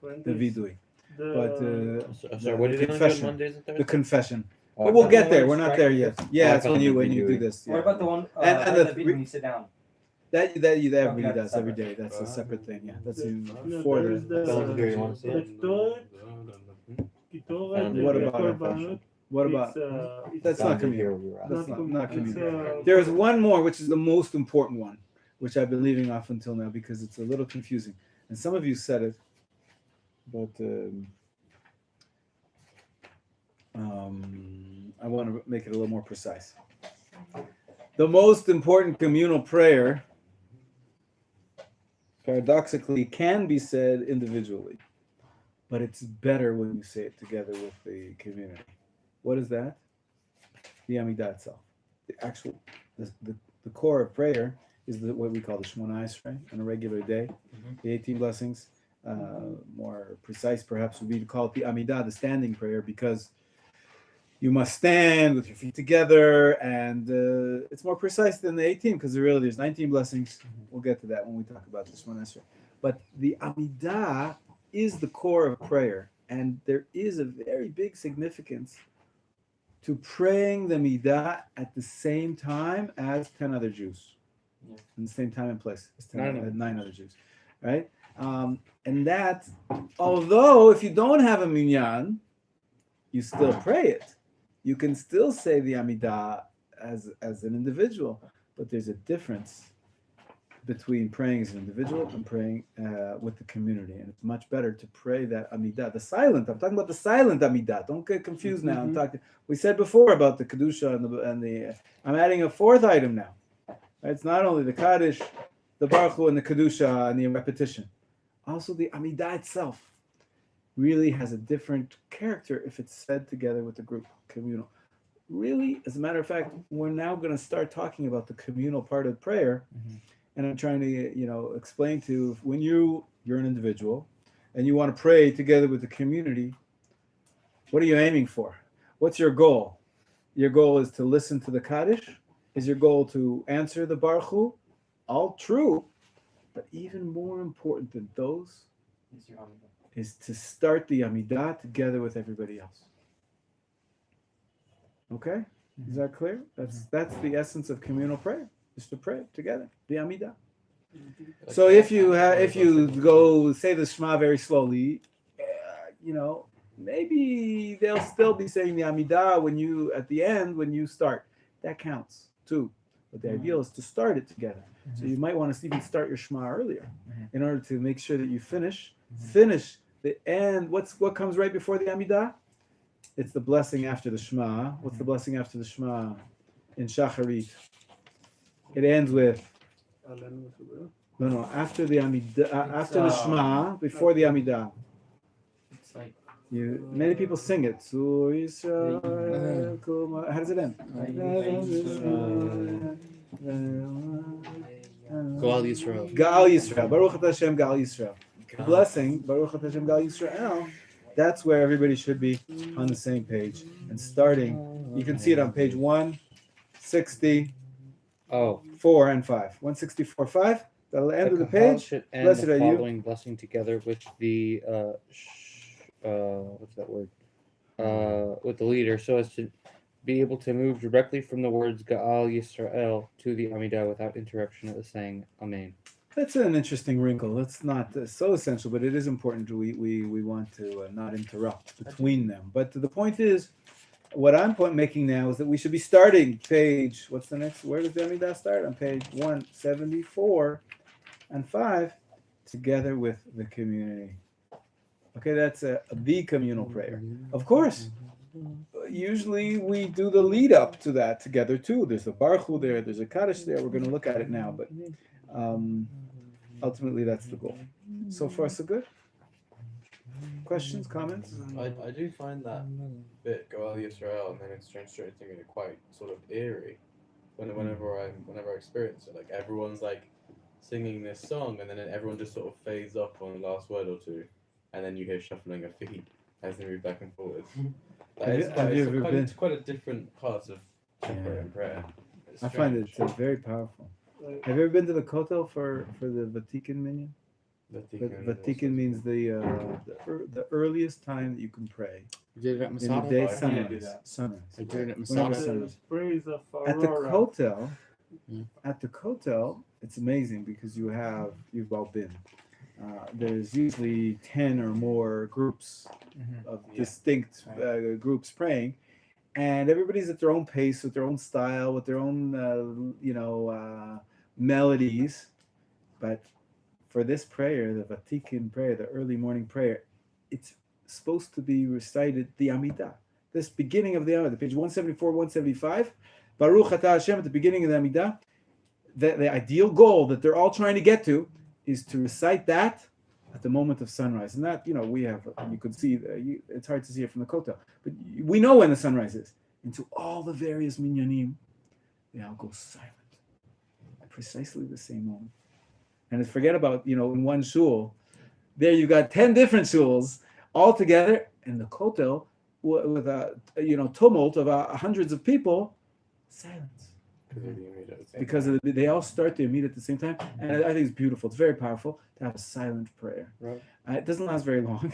The Vidui. Sorry, what did you do on Mondays and Thursdays? The confession. Oh, But we'll okay. get there. We're not there yet. Yeah, it's when you do this. What Yeah. about the one And when you sit down? That everybody Okay, does every separate. day. That's a separate thing. Yeah, that's No, for there is the. Here, you want to see it? And what about What about? That's not communal. That's not communal. There's one more, which is the most important one, which I've been leaving off until now because it's a little confusing. And some of you said it, but I want to make it a little more precise. The most important communal prayer, paradoxically, can be said individually, but it's better when you say it together with the community. What is that? The Amidah itself. The actual, the core of prayer is what we call the Shema on a regular day. The 18 blessings. More precise, perhaps, would be to call it the Amidah, the standing prayer, because you must stand with your feet together, and it's more precise than the 18 because there's 19 blessings. We'll get to that when we talk about the Shema. But the Amidah is the core of prayer, and there is a very big significance to praying the Amidah at the same time as 10 other Jews, in the same time and place as 9 other Jews, right? And that, although if you don't have a minyan, you still pray it. You can still say the Amidah as an individual, but there's a difference between praying as an individual and praying with the community. And it's much better to pray that Amidah, the silent. I'm talking about the silent Amidah. Don't get confused now. We said before about the Kedusha and the I'm adding a fourth item now. Right? It's not only the Kaddish, the Baruch Hu, and the Kedusha and the repetition. Also, the Amidah itself really has a different character if it's said together with the group, communal. Really, as a matter of fact, we're now going to start talking about the communal part of prayer. And I'm trying to, explain to when you're an individual and you want to pray together with the community, what are you aiming for? What's your goal? Your goal is to listen to the Kaddish? Is your goal to answer the Baruch Hu? All true. But even more important than those is to start the Amidah together with everybody else. Okay? Is that clear? That's the essence of communal prayer, is to pray together, the Amidah. So if you go say the Shema very slowly, maybe they'll still be saying the Amidah at the end when you start. That counts too. But the ideal is to start it together. So you might want to even start your Shema earlier in order to make sure that you finish the end. What comes right before the Amidah? It's the blessing after the Shema. What's the blessing after the Shema in Shacharit? It ends with after the Amidah, after the Shema, before the Amidah. It's like Many people sing it. How does it end? Gal Yisrael. Gal Yisrael. Baruch Atah Hashem Gal Yisrael. The blessing, Baruch Atah Hashem Gal Yisrael. That's where everybody should be on the same page. And starting, you can see it on page 164 and 5. 164, 5. That'll end of the page. Should end Blessed the are you. following blessing together with the what's that word? With the leader, so as to be able to move directly from the words Gaal Yisrael to the Amidah without interruption of the saying Amen. That's an interesting wrinkle. It's not so essential, but it is important. We want to not interrupt between them. But the point is, what I'm making now is that we should be starting page, what's the next, where does the Amidah start? On page 174 and 5, together with the community. Okay, that's the communal prayer. Of course, usually we do the lead up to that together too. There's a Baruch Hu there, there's a Kaddish there. We're going to look at it now, but ultimately that's the goal. So far, so good. Questions, comments? I do find that bit Goal Yisrael and then it's translating it quite sort of eerie. Whenever I experience it, like everyone's like singing this song and then everyone just sort of fades off on the last word or two, and then you hear shuffling of feet as they move back and forwards. It's quite a different part of Shema and prayer. I find it very powerful. Have you ever been to the Kotel for the Vatican minyan? Vatican means the earliest time that you can pray. You did it at In the Masora? day, I can't do sunrise. that. Sunrise. I did it at Whenever Masora. sunrise. Praise of At the Aurora. Kotel, it's amazing because you've all been. There's usually 10 or more groups of distinct groups praying, and everybody's at their own pace, with their own style, with their own melodies. But for this prayer, the Vatican prayer, the early morning prayer, it's supposed to be recited the Amidah. This beginning of the Amidah, page 174, 175, Baruch Atah Hashem, at the beginning of the Amidah. The ideal goal that they're all trying to get to is to recite that at the moment of sunrise. And that, we have, you could see, it's hard to see it from the Kotel, but we know when the sunrise is. And to all the various minyanim, they all go silent at precisely the same moment. And forget about, in one shul, there you've got 10 different shuls all together, and the Kotel with a tumult of hundreds of people, silence. Because they all start the Amidah at the same time, and I think it's beautiful. It's very powerful to have a silent prayer. Right. It doesn't last very long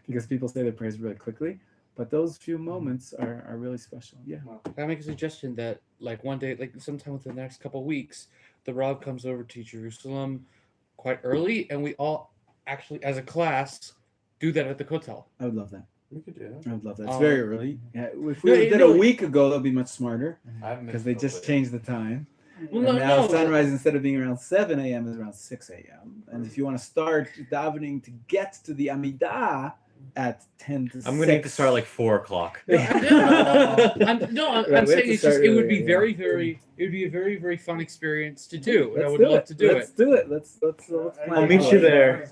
because people say their prayers really quickly, but those few moments are really special. Yeah. Can I make a suggestion that, like, one day, like sometime within the next couple of weeks, the Rav comes over to Jerusalem quite early, and we all actually, as a class, do that at the Kotel. I would love that. We could do I would love that. It's very early. Yeah, if we No, did no, a week ago, that'd be much smarter that. because they just changed the time. Well, And now no. sunrise, instead of being around 7 a.m., is around 6 a.m. And if you want to start davening to get to the Amidah at 10 to 6. I'm gonna need to start like 4 o'clock. I'm Right, we have saying to it's just start it would be earlier, it would be a very, very fun experience to do, and I Let's would do love it. to do Let's it. do it. Let's plan I'll it meet out. you there.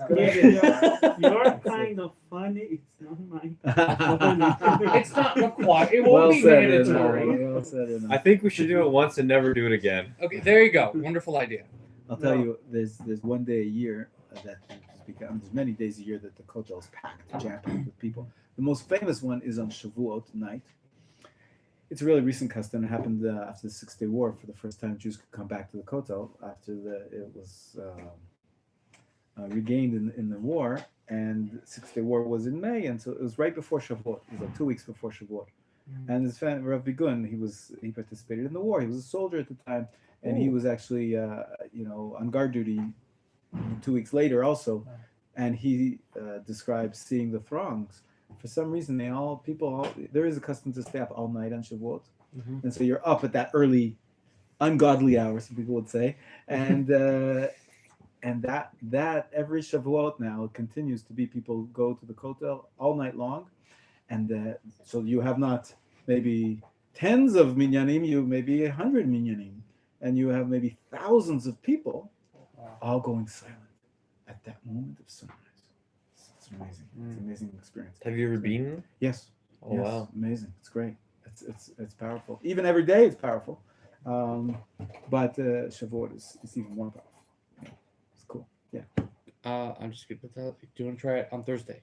You're kind of funny. It's not mine. It's not required. It won't Well be said, mandatory. Enoch. Well said, Enoch. I think we should do it once and never do it again. Okay, there you go. Wonderful idea. I'll tell you, there's one day a year that there's many days a year that the Kotel is packed, jam-packed with people. The most famous one is on Shavuot night. It's a really recent custom. It happened after the 6-Day War. For the first time, Jews could come back to the Kotel after it was regained in the war. And the 6-Day War was in May, and so it was right before Shavuot. It was like 2 weeks before Shavuot. And his friend Rabbi Gun, he participated in the war. He was a soldier at the time, and he was actually on guard duty 2 weeks later also. And he describes seeing the throngs. For some reason, there is a custom to stay up all night on Shavuot, and so you're up at that early, ungodly hour, some people would say, and that every Shavuot now continues to be, people go to the Kotel all night long, and so you have not maybe tens of minyanim, you maybe 100 minyanim, and you have maybe thousands of people all going silent at that moment of sunrise. It's amazing. It's an amazing experience. Have you ever been? Yes. Oh, Yes. wow. Amazing. It's great. It's powerful. Even every day it's powerful. But Shavuot is even more powerful. Yeah. It's cool. Yeah. I'm just gonna put that. Do you want to try it on Thursday?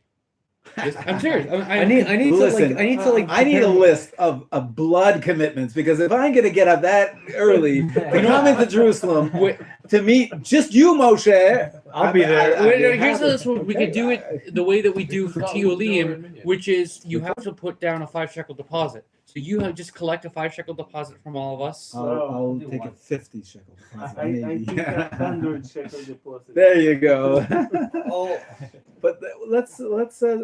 I'm serious. I need Listen, I need a list of blood commitments, because if I'm going to get up that early to come into Jerusalem to meet just you, Moshe, I'll be there. Here's this one. We could do it the way that we do for Tiolim, which is you have to put down a 5 shekel deposit. So you have just collect a 5 shekel deposit from all of us. I'll take a 50 shekel deposit. I maybe. think 100 shekel deposit. There you go. But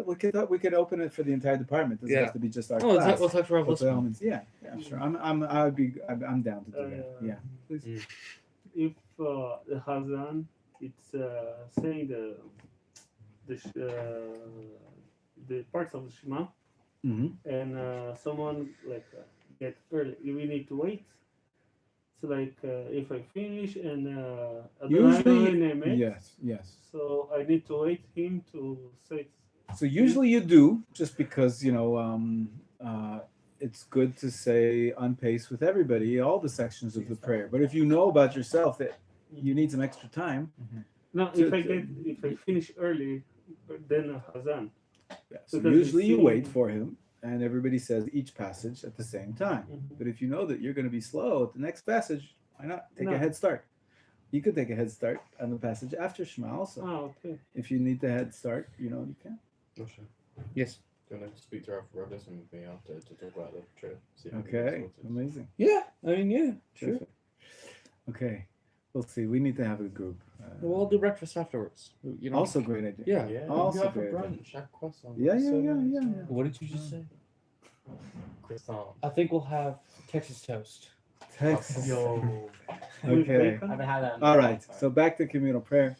we could open it for the entire department. It doesn't have to be just our class. We'll talk to Rav Litzman. Yeah, sure. I'm down to do that. Yeah, please. If the Hazan, it's saying the parts of the Shema, Hmm. and someone get early. We need to wait. So if I finish and Usually, yes. so I need to wait him to say. So usually you do, just because it's good to say on pace with everybody all the sections of the prayer. But if you know about yourself that you need some extra time, No, if I finish early, then a Hazan. so Because usually you see- wait for him, and everybody says each passage at the same time. Mhm. But if you know that you're going to be slow at the next passage, why not take a No. head start? You could take a head start on the passage after Shema also. Okay. If you need the head start, you can. Moshe, Yes. do you want to speak to Rabbi with me after to talk about the trip? See if we can get Okay, it sorted? amazing. Yeah. I mean, yeah. Sure. Perfect. Okay, we'll see. We need to have a group. We'll all do breakfast afterwards. You know. Also, great idea. Yeah. Yeah, Also you have a great. brunch, have croissant. Yeah, It's yeah, so yeah, nice. yeah. What did you just say? Croissant. I think we'll have Texas toast. Texas. Yo. Okay. I haven't had that. in a All long right. time. So back to communal prayer.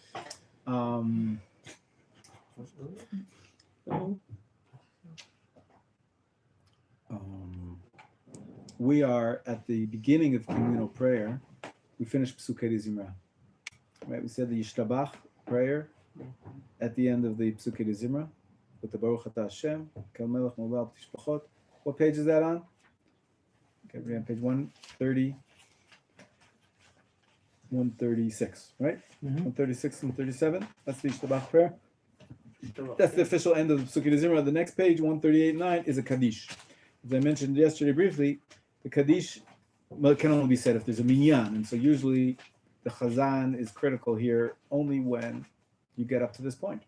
We are at the beginning of communal prayer. We finished Psukei Zimra. Right? We said the Yishtabach prayer at the end of the Psukei Zimra with the Baruch Atah Hashem, Kel Melech Nolad Tishpachot. What page is that on? Okay, we're on page 130, 136, right? 136 and 37. That's the Yishtabach prayer. That's the official end of the Psukei Zimra. The next page, 138.9, is a Kaddish. As I mentioned yesterday briefly, the Kaddish can only be said if there's a minyan, and so usually the Chazan is critical here only when you get up to this point.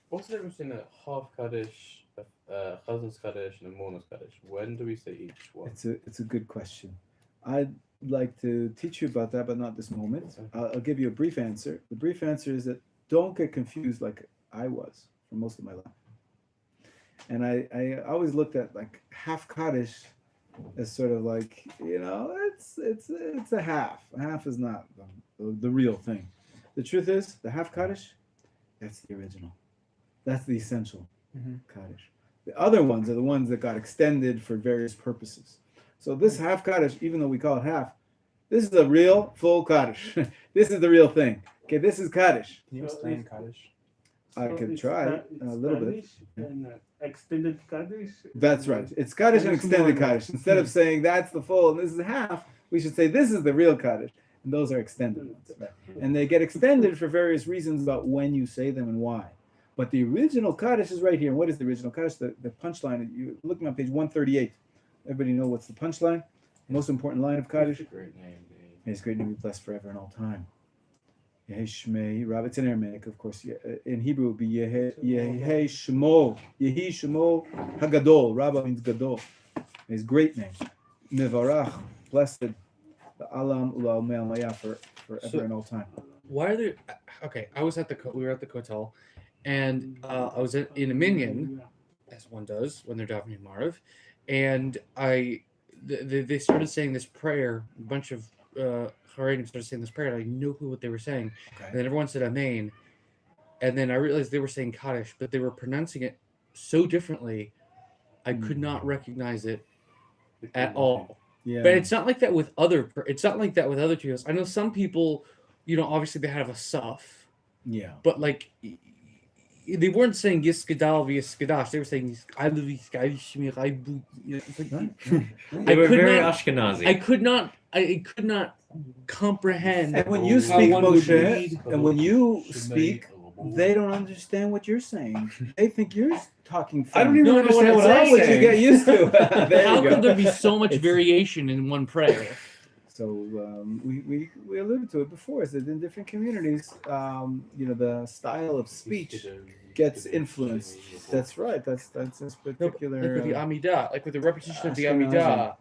What's the difference between a half Kaddish, a Chazan's Kaddish, and a mourner's Kaddish? When do we say each one? It's a good question. I'd like to teach you about that, but not this moment. I'll give you a brief answer. The brief answer is that don't get confused like I was for most of my life. And I always looked at like half Kaddish as sort of like, it's a half. A half is not the real thing. The truth is, the half Kaddish, that's the original. That's the essential Kaddish. The other ones are the ones that got extended for various purposes. So this half Kaddish, even though we call it half, this is a real full Kaddish. This is the real thing. Okay, this is Kaddish. Can you So explain it's- Kaddish? I So could it's try Ka- a it's little bit. Kaddish and extended Kaddish. That's right. It's Kaddish and Kaddish extended more. Kaddish. Instead of saying that's the full and this is half, we should say this is the real Kaddish. And those are extended ones. Right? And they get extended for various reasons about when you say them and why. But the original Kaddish is right here. And what is the original Kaddish? The punchline, you looking on page 138. Everybody know what's the punchline? Most important line of Kaddish. It's a great name, dude. May His great name be blessed forever and all time. Yehi Shmei, Rabbi, it's in Aramaic, of course. In Hebrew, it would be Yehi Shmo. Yehi Shmo Hagadol. Rabbi means Gadol. His great name. Mevarach, blessed, the Alam Ulal Me'amayah for forever So- and all time. Why are there? Okay, we were at the kotel, and I was in a minyan, as one does when they're davening Marv, and they started saying this prayer. A bunch of Haredim started saying this prayer, and I had no clue what they were saying. And then everyone said Amen, and then I realized they were saying Kaddish, but they were pronouncing it so differently, I could not recognize it at all. Yeah. But it's not like that with other. It's not like that with other tefillos. I know some people, obviously they have a suf, Yeah. but like they weren't saying Yiskadal v'Yiskadash. They were saying I live Yiskadish. They were very not, Ashkenazi. I could not comprehend. And when you how speak, one would Moshe, read- and when you speak, they don't understand what you're saying. They think you're talking. I don't funny. even No, understand what I'm I'm What you saying. get used to. There How you could go. there be so much It's- variation in one prayer? So we alluded to it before. Is that in different communities, the style of speech gets influenced. That's right. That's this No, but particular. like with the Amidah, like with the repetition of the Ashkenazi.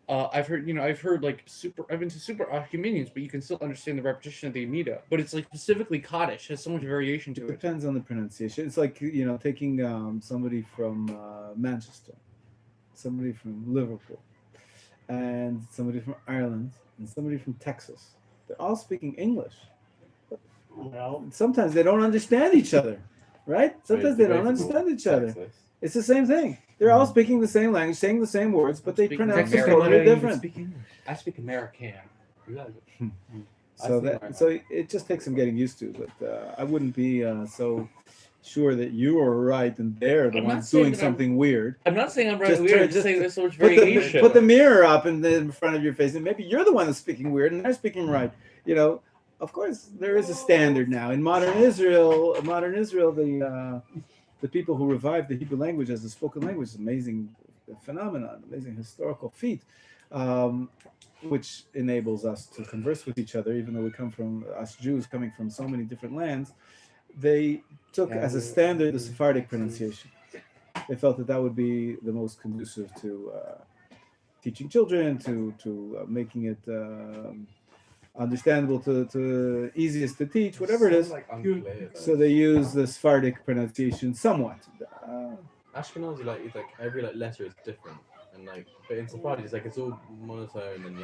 Amidah, I've heard like I've been to super Ashkenazis, but you can still understand the repetition of the Amidah. But it's like specifically Kaddish has so much variation to It it. depends on the pronunciation. It's like taking somebody from Manchester, somebody from Liverpool, and somebody from Ireland, and somebody from Texas. They're all speaking English. Well, Sometimes they don't understand each other. right? Sometimes they don't understand each other. It's the same thing. They're all speaking the same language, saying the same words, but they pronounce it totally different. I speak American. So it just takes some getting used to. But I wouldn't be so sure that you are right and they're the ones doing something weird. I'm not saying I'm right Just weird. I'm just just saying there's so much variation. Put the mirror up in front of your face, and maybe you're the one that's speaking weird and they're speaking right. You know, of course, there is a standard now in modern Israel. The people who revived the Hebrew language as a spoken language is an amazing phenomenon, amazing historical feat, which enables us to converse with each other, even though we come from, us Jews coming from so many different lands. They took as a standard the Sephardic pronunciation. They felt that would be the most conducive to teaching children, to making it understandable, to easiest to teach, whatever it is. So they use the Sephardic pronunciation somewhat. Ashkenazi, it's like every letter is different, and but in Sephardi it's all monotone, and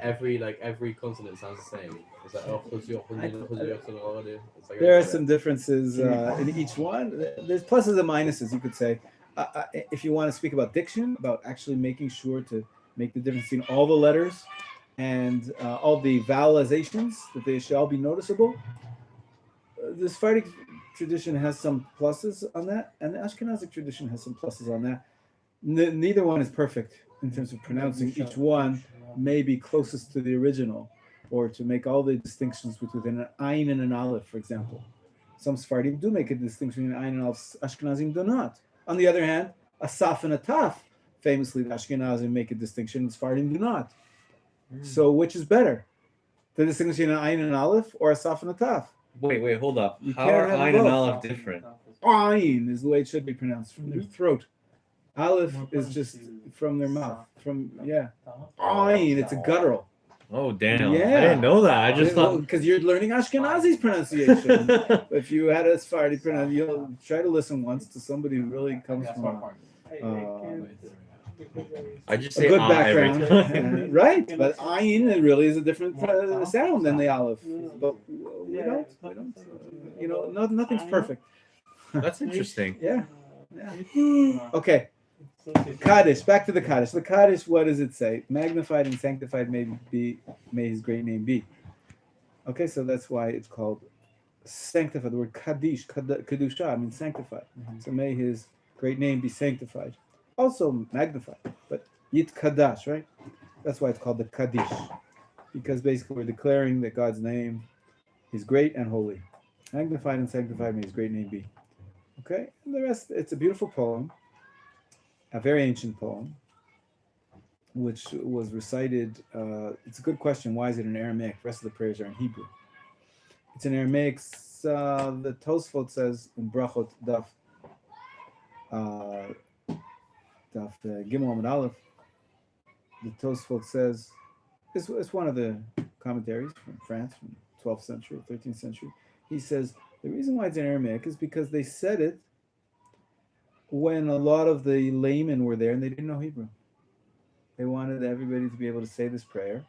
every consonant sounds the same. It's like there are some differences in each one. There's pluses and minuses, you could say. If you want to speak about diction, about actually making sure to make the difference between all the letters and all the vowelizations, that they shall be noticeable. The Sephardic tradition has some pluses on that, and the Ashkenazic tradition has some pluses on that. Neither one is perfect in terms of pronouncing. Each one may be closest to the original, or to make all the distinctions between an ayin and an aleph, for example. Some Sephardim do make a distinction between an ayin and aleph. Ashkenazim do not. On the other hand, a saf and a taf, famously the Ashkenazim make a distinction, and Sephardim do not. So which is better? The distinction between an ayin and an aleph, or a saf and a taf? Wait, hold up. You How can't are have ayin both. and aleph different? Ayin is the way it should be pronounced, from their throat. Aleph is just from their mouth. Ayin, it's a guttural. Oh damn! Yeah. I didn't know that. I just thought because you're learning Ashkenazi's pronunciation. If you had a Sephardi pronunciation, you'll try to listen once to somebody who really comes from I just a say good every background, time. right? But ayin, it really is a different sound than the aleph. But we don't. Nothing's perfect. That's interesting. Yeah. Okay. Kaddish. Back to the Kaddish. The Kaddish. What does it say? Magnified and sanctified may His great name be. Okay, so that's why it's called sanctified. The word Kaddish, Kedusha, means sanctified. So may His great name be sanctified. Also magnified, but Yit Kadash, right? That's why it's called the Kaddish, because basically we're declaring that God's name is great and holy. Magnified and sanctified may His great name be. Okay, and the rest, it's a beautiful poem, a very ancient poem, which was recited. It's a good question. Why is it in Aramaic? The rest of the prayers are in Hebrew. It's in Aramaic. The Tosfot says in Brachot Daf Gimel Amud Aleph, the Tosfot says, it's one of the commentaries from France, from 12th century, 13th century. He says, the reason why it's in Aramaic is because they said it when a lot of the laymen were there and they didn't know Hebrew. They wanted everybody to be able to say this prayer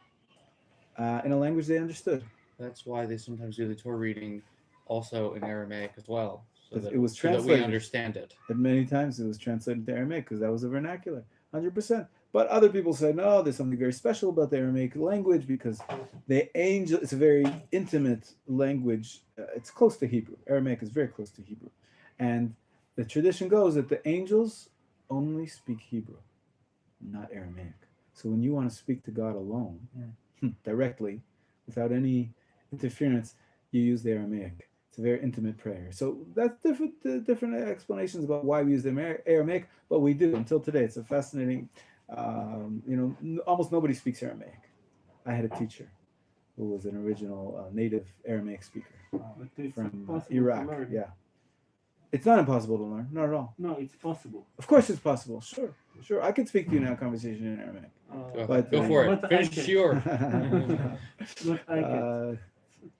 in a language they understood. That's why they sometimes do the Torah reading also in Aramaic as well. So that, it was translated. So that we understand it. And many times it was translated to Aramaic because that was a vernacular, 100%. But other people said, no, there's something very special about the Aramaic language because it's a very intimate language. It's close to Hebrew. Aramaic is very close to Hebrew. And the tradition goes that the angels only speak Hebrew, not Aramaic. So when you want to speak to God alone, directly, without any interference, you use the Aramaic. It's a very intimate prayer. So that's different explanations about why we use the Aramaic, but we do until today. It's a fascinating, almost nobody speaks Aramaic. I had a teacher who was an original native Aramaic speaker from Iraq. Yeah. It's not impossible to learn, not at all. No, it's possible. Of course it's possible, sure. I could speak to you now, conversation in Aramaic. But go for it. Finish your.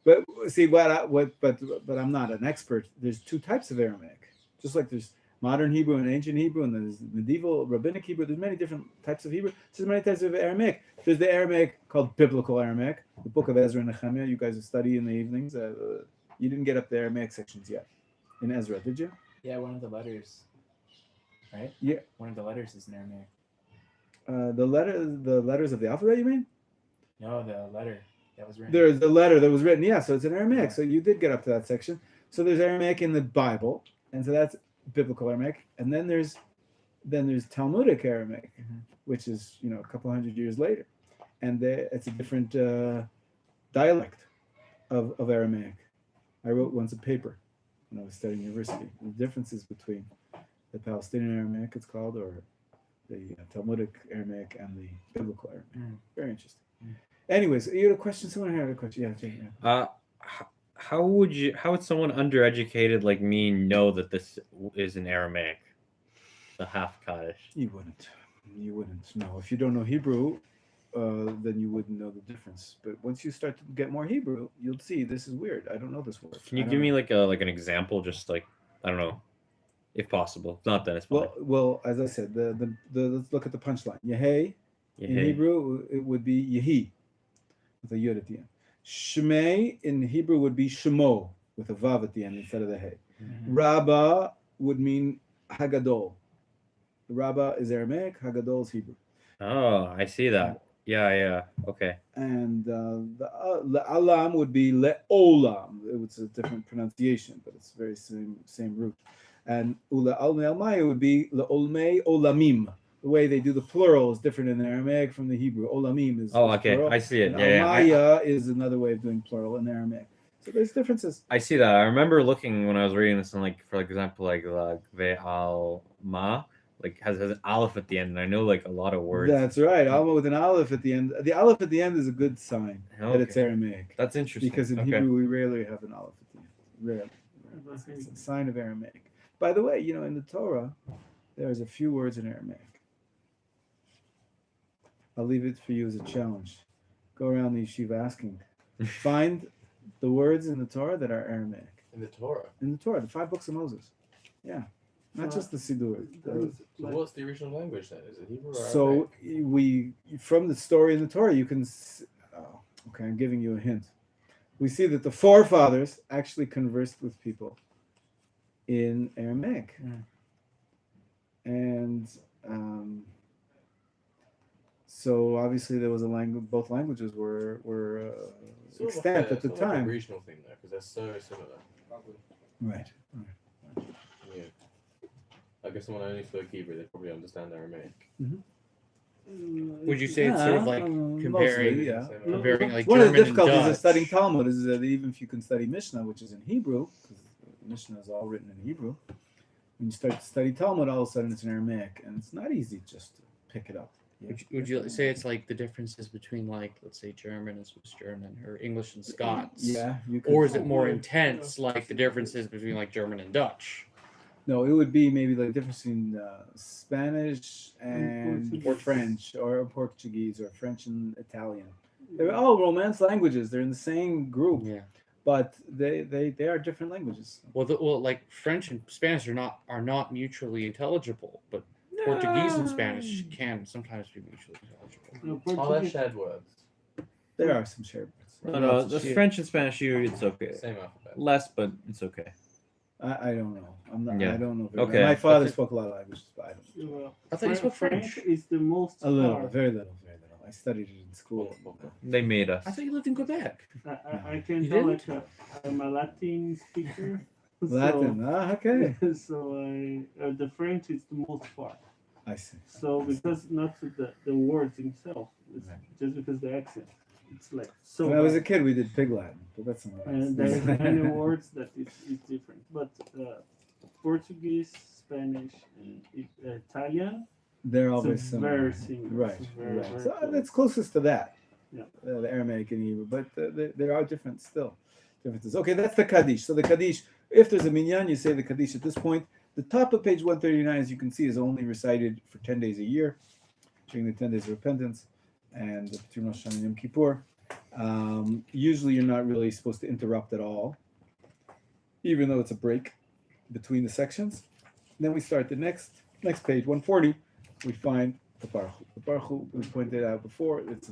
But see, but I'm not an expert. There's two types of Aramaic. Just like there's modern Hebrew and ancient Hebrew, and there's medieval rabbinic Hebrew. There's many different types of Hebrew. There's many types of Aramaic. There's the Aramaic called Biblical Aramaic, the book of Ezra and Nehemiah. You guys study in the evenings. You didn't get up the Aramaic sections yet. in Ezra. Did you? Yeah, one of the letters. Right? Yeah. One of the letters is in Aramaic. The letters of the alphabet, you mean? No, the letter that was written. There's the letter that was written. Yeah, so it's in Aramaic. Yeah. So you did get up to that section. So there's Aramaic in the Bible, and so that's biblical Aramaic. And then there's Talmudic Aramaic, which is a couple hundred years later, and it's a different dialect of Aramaic. I wrote once a paper when I was studying university. The differences between the Palestinian Aramaic, it's called, or the Talmudic Aramaic and the biblical Aramaic. Very interesting. Anyways, you had a question? Someone had a question. Yeah, Jay, yeah. How would someone undereducated like me know that this is in Aramaic? The half Kaddish. You wouldn't know. If you don't know Hebrew, then you wouldn't know the difference. But once you start to get more Hebrew, you'll see this is weird. I don't know this word. Can you give me like an example? Just like, I don't know, if possible. If not, then it's fine. Well, as I said, the let's look at the punchline. Yehei in Hebrew it would be Yehi with a yud at the end. Shemei in Hebrew would be Shemo with a vav at the end instead of the hey. Rabba would mean Hagadol. Rabba is Aramaic, Hagadol is Hebrew. Oh, I see that. Yeah. Okay. And the alam would be le'olam. It's a different pronunciation, but it's very same root. And ule would be le'olmei olamim. The way they do the plural is different in Aramaic from the Hebrew. Olamim is okay. plural. I see it. And Yeah. Almaya is another way of doing plural in Aramaic. So there's differences. I see that. I remember looking when I was reading this, and like for example, like ve'al-ma, like has an aleph at the end, and I know like a lot of words. That's right. Alma with an aleph at the end. The aleph at the end is a good sign that it's Aramaic. That's interesting. Because in Hebrew we rarely have an aleph at the end. Rarely. It's a sign of Aramaic. By the way, in the Torah, there's a few words in Aramaic. I'll leave it for you as a challenge. Go around the yeshiva asking. Find the words in the Torah that are Aramaic. In the Torah? In the Torah, the 5 books of Moses. Yeah. Not just the Siddur. So what's the original language then? Is it Hebrew or Arabic? So from the story in the Torah, you can... okay, I'm giving you a hint. We see that the forefathers actually conversed with people in Aramaic. And... so obviously there was a language. Both languages were extant at the time. A regional thing there, because they're so similar. Right. Yeah. I guess someone only spoke Hebrew, they probably understand Aramaic. Would you say it's sort of like comparing, mostly, comparing like one German of the difficulties and Dutch? of studying Talmud is that even if you can study Mishnah, which is in Hebrew, because Mishnah is all written in Hebrew, when you start to study Talmud, all of a sudden it's in Aramaic, and it's not easy just to pick it up. Would you say it's like the differences between, like, let's say German and Swiss German, or English and Scots? Yeah. Or is it more intense, like the differences between like German and Dutch? No, it would be maybe the difference between Spanish and French, or Portuguese, or French and Italian. They're all Romance languages. They're in the same group, but they are different languages. Well, like French and Spanish are not mutually intelligible, but Portuguese and Spanish can sometimes be mutually intelligible. All that shared words. There are some shared words. No, the French and Spanish, it's okay. Same alphabet. Less, but it's okay. I don't know. I'm not. Yeah. I don't know. Okay. My father spoke a lot of languages, but I don't. I thought you spoke French. Is the most A little, hard. very little. I studied it in school. They made us. I thought you lived in Quebec. I can You tell didn't? like I'm a Latin speaker. Latin. Okay. So the French is the most part. I see. So because not the words themselves, it's Right. just because the accent, it's like so. When I was a bad. kid, we did Pig Latin, but that's something else. And there's many words that is different. But Portuguese, Spanish, and Italian, They're always it's similar. very similar. Right. It's very, Right. very So close. that's closest to that. Yeah. The Aramaic and Hebrew, but there are differences. Okay, that's the Kaddish. So the Kaddish, if there's a minyan, you say the Kaddish at this point. The top of page 139, as you can see, is only recited for 10 days a year, during the 10 days of repentance, and between Rosh Hashanah and Yom Kippur. Usually you're not really supposed to interrupt at all, even though it's a break between the sections. Then we start the next page, 140, we find the Baruch Hu. The Baruch Hu, we pointed out before, it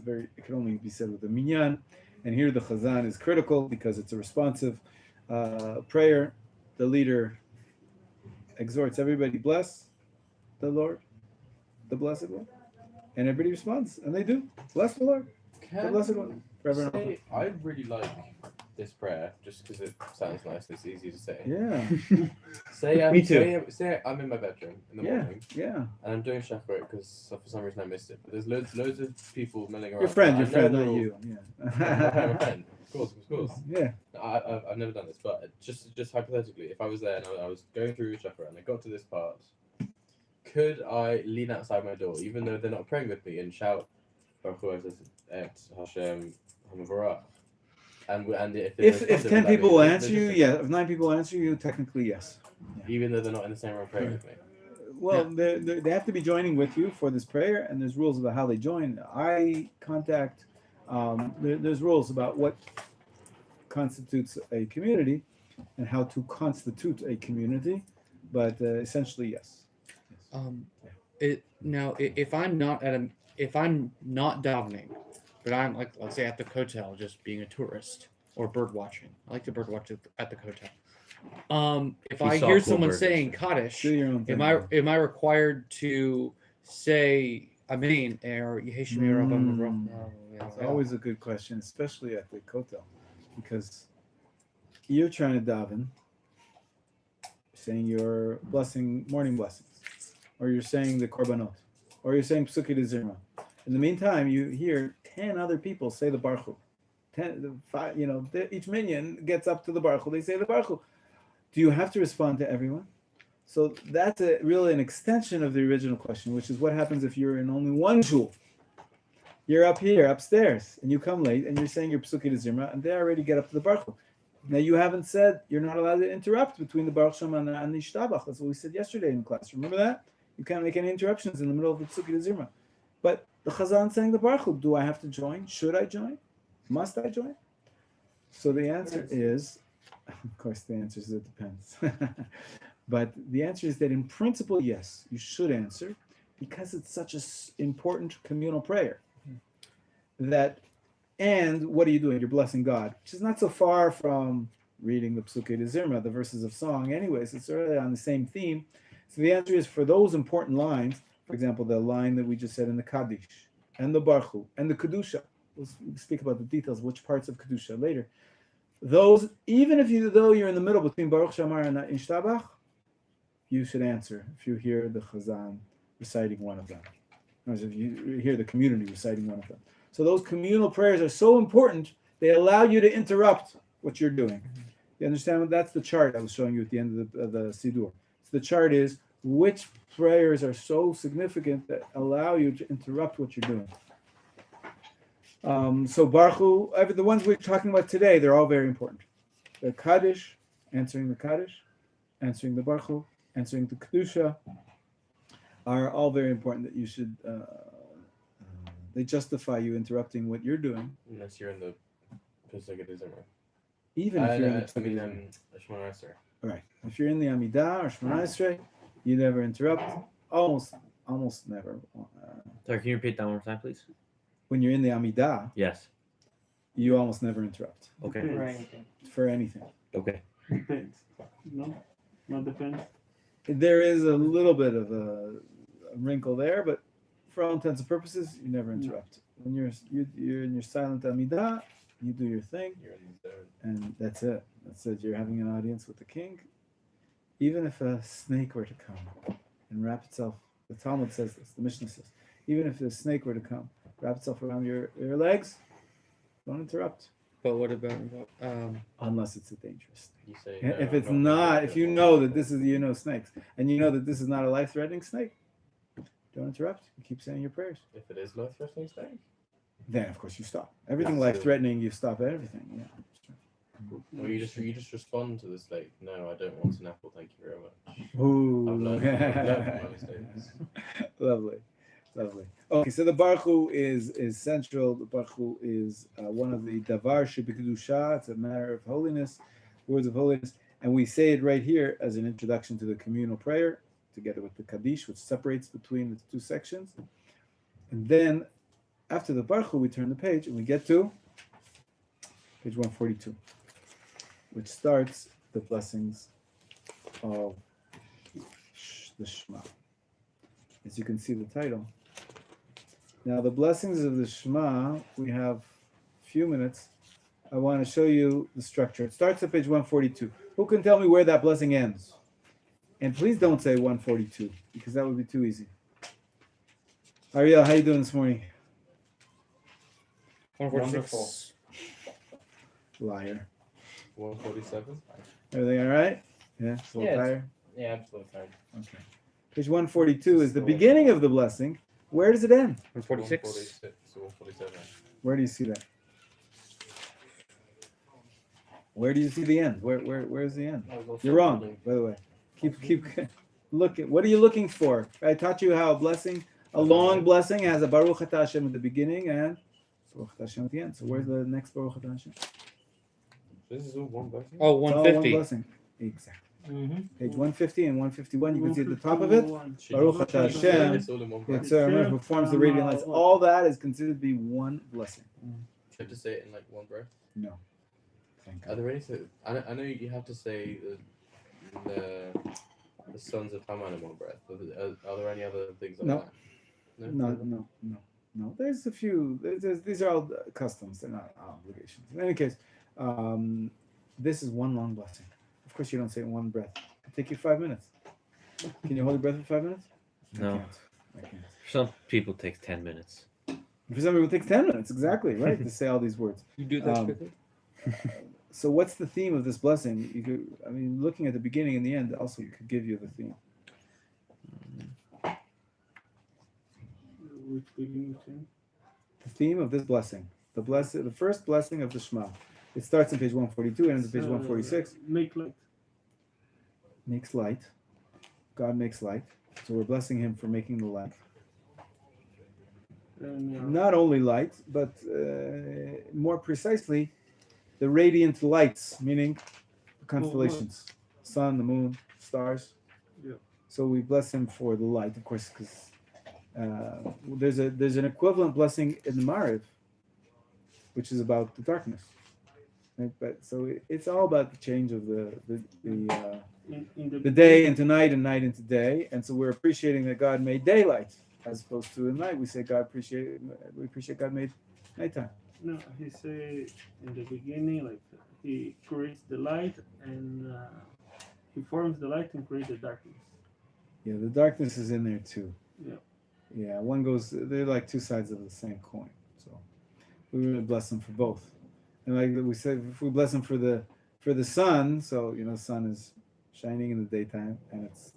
can only be said with a minyan, and here the Chazan is critical because it's a responsive prayer, the leader exhorts everybody, bless the Lord, the Blessed One, and everybody responds, and they do. Bless the Lord, the Blessed One. Forever and ever. Say, I really like this prayer just because it sounds nice and it's easy to say. Yeah, Me too. Say I'm in my bedroom in the morning yeah. and I'm doing chef work because for some reason I missed it. But there's loads of people milling around. Your friend, I know not they're all- you. My Yeah. friend. Of course. Yeah. I've never done this, but just hypothetically, if I was there and I was going through chef work and I got to this part, could I lean outside my door, even though they're not praying with me, and shout, Baruch Hu et Hashem Hamavorach? And If 10 people answer you, yeah. If 9 people answer you, technically yes. Even though they're not in the same room praying with me. Well, they have to be joining with you for this prayer, and there's rules about how they join. There's rules about what constitutes a community and how to constitute a community, but essentially yes. If I'm not davening, but I'm like, let's say at the hotel, just being a tourist or bird watching. I like to bird watch at the hotel. If I hear someone saying Kaddish, Do your own thing. am I required to say Amen or Yeheshem Yerabam? It's always a good question, especially at the kotel, because you're trying to daven, saying your morning blessings, or you're saying the korbanot, or you're saying psukei de zirma. In the meantime, you hear 10 other people say the Baruch Hu. 5, each minyan gets up to the Baruch Hu. They say the Baruch Hu. Do you have to respond to everyone? So that's really an extension of the original question, which is what happens if you're in only one shul. You're up here, upstairs, and you come late, and you're saying your psukei de zirma, and they already get up to the Baruch Hu. Now you haven't said, you're not allowed to interrupt between the Baruch Shema and the Ishtabach. That's what we said yesterday in class. Remember that? You can't make any interruptions in the middle of the psukei de zirma. But the Chazan saying the Baruch Hu, do I have to join? Should I join? Must I join? So the answer is, of course, the answer is it depends. But the answer is that in principle, yes, you should answer because it's such an important communal prayer. And what are you doing? You're blessing God, which is not so far from reading the Psukei de Zirma, the verses of song. Anyways, it's really on the same theme. So the answer is for those important lines, for example, the line that we just said in the Kaddish, and the Baruch Hu, and the Kedusha. We'll speak about the details, which parts of Kedusha later. Those, even though you're in the middle between Baruch Shamar and Ishtabach, you should answer if you hear the Chazan reciting one of them. Or if you hear the community reciting one of them. So those communal prayers are so important, they allow you to interrupt what you're doing. You understand? That's the chart I was showing you at the end of the Siddur. So the chart is which prayers are so significant that allow you to interrupt what you're doing. So Baruch Hu, the ones we're talking about today, they're all very important. The Kaddish, answering the Kaddish, answering the Baruch Hu, answering the Kedusha, are all very important that you should, they justify you interrupting what you're doing. Unless you're in the psukei de zirma. Even if you're in the Shema Esrei. Right. If you're in the Amidah or Shema Esrei, you never interrupt. Almost never. Sorry, can you repeat that one more time, please? When you're in the Amidah, Yes. you almost never interrupt Okay. for anything. Okay. Depends. No depends. There is a little bit of a wrinkle there, but for all intents and purposes, you never interrupt. When you're in your silent Amidah, you do your thing, You're in the zone. and that's it. That's it. You're having an audience with the king. Even if a snake were to come and wrap itself, the Talmud says this, the Mishnah says, even if a snake were to come, wrap itself around your legs, don't interrupt. But what about Unless it's a dangerous snake. You say, If no, it's I'm not, gonna if you know that this is, snakes, and you know that this is not a life-threatening snake, don't interrupt. You keep saying your prayers. If it is life-threatening snake, Then, of course, you stop. Everything Yes. life-threatening, you stop at everything. Yeah. or you just respond to the snake. No, I don't want an apple. Thank you very much. Ooh. I've learned from my mistakes. Lovely. Okay, so the Baruch Hu is central. The Baruch Hu is one of the davar shebekdusha. It's a matter of holiness, words of holiness, and we say it right here as an introduction to the communal prayer, together with the Kaddish, which separates between the two sections. And then, after the Baruch Hu, we turn the page and we get to page 142, which starts the blessings of the Shema. As you can see the title. Now the blessings of the Shema, we have a few minutes. I want to show you the structure. It starts at page 142. Who can tell me where that blessing ends? And please don't say 142, because that would be too easy. Ariel, how you doing this morning? 146. Liar. 147. Everything all right? Yeah, it's a little Yeah, tired. Yeah, I'm still tired. Okay. Page 142 is the beginning of the blessing. Where does it end? 146. 147. Where do you see that? Where do you see the end? Where's the end? You're wrong, by the way. Keep looking. What are you looking for? I taught you how a long blessing has a Baruch Atah Hashem at the beginning and Baruch Atah Hashem at the end. So where's the next Baruch Atah Hashem? This is all one blessing? Oh, It's all 150. one blessing. Exactly. Mm-hmm. Page 150 and 151. You can see at the top of it. Baruch Atah Hashem. It's all in one It's breath. who forms the radiant lights. All that is considered to be one blessing. Do you have to say it in like one breath? No. Thank Are God. there any? I know you have to say the sons of Haman in one breath. Are there any other things like No. that? No. There's a few. These are all customs. They're not obligations. In any case, this is one long blessing. Of course, you don't say it in one breath. It'll take you 5 minutes. Can you hold your breath for 5 minutes? No. I can't. Some people take 10 minutes. For some people, it takes 10 minutes, exactly, right, to say all these words. You do that Um, quickly? So what's the theme of this blessing? Looking at the beginning and the end also could give you the theme. Which beginning thing? The theme of this blessing. The first blessing of the Shema. It starts on page 142 and ends on page 146. Make light. Makes light. God makes light. So we're blessing him for making the light. And, Not only light, but more precisely, the radiant lights, meaning the constellations, sun, the moon, stars. Yeah. So we bless him for the light, of course, because there's an equivalent blessing in the Mariv, which is about the darkness. Right? But so it's all about the change of the day into night and night into day, and so we're appreciating that God made daylight as opposed to at night. We appreciate God made nighttime. No, he say in the beginning, like he creates the light and he forms the light and creates the darkness. Yeah, the darkness is in there too. Yeah. Yeah, they're like two sides of the same coin. So we really bless them for both. And like we said, if we bless them for the sun, so sun is shining in the daytime and it's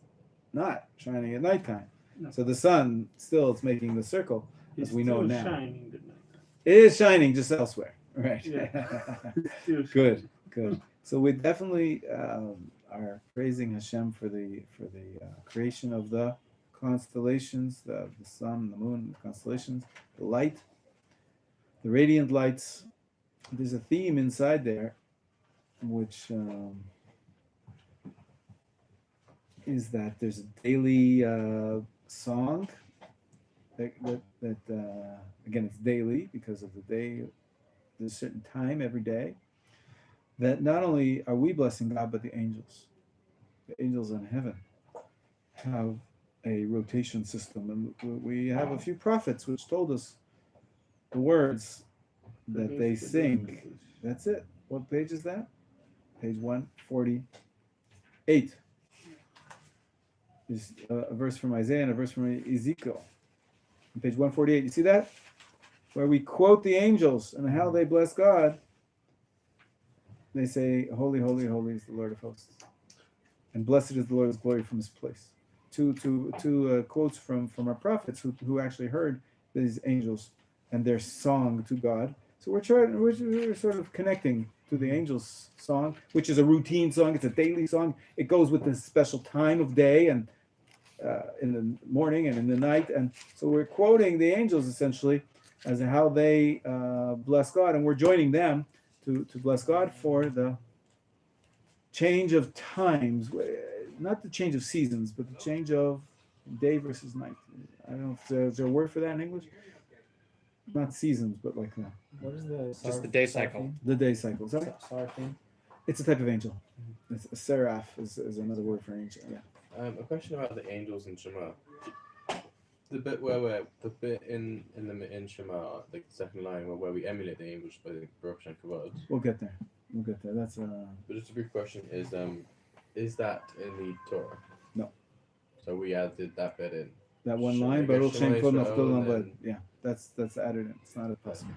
not shining at nighttime. No. So the sun still it's making the circle, It's as we know still now. shining the night. It is shining just elsewhere. Right. Yeah. Still Good. So we definitely are praising Hashem for the creation of the constellations, the sun, the moon, the constellations, the light, the radiant lights. There's a theme inside there, which is that there's a daily song that again, it's daily because of the day. There's a certain time every day that not only are we blessing God, but the angels in heaven have a rotation system, and we have a few prophets which told us the words that they sing. That's it. What page is that? Page 148. There's a verse from Isaiah and a verse from Ezekiel. On page 148, you see that? Where we quote the angels and how they bless God. They say, "Holy, holy, holy is the Lord of hosts, and blessed is the Lord's glory from his place." Two quotes from our prophets who actually heard these angels and their song to God. So we're sort of connecting to the angels' song, which is a routine song. It's a daily song. It goes with this special time of day and in the morning and in the night. And so we're quoting the angels essentially as how they bless God, and we're joining them to bless God for the change of times, not the change of seasons, but the change of day versus night. I don't know, is there a word for that in English? Not seasons, but like that. What is the Just the day cycle. The day cycle. Sorry? SAR thing? It's a type of angel. It's a seraph is another word for angel. Yeah. A question about the angels in Shema. The bit in Shema, like the second line, where we emulate the angels by the Baruch Shem Kavod. We'll get there. That's But just a brief question: is that in the Torah? No. So we added that bit in. that one Shema line. Baruch Shem Yisrael, Kol Nafdol and Navad. Yeah, that's added in. It's not a possible.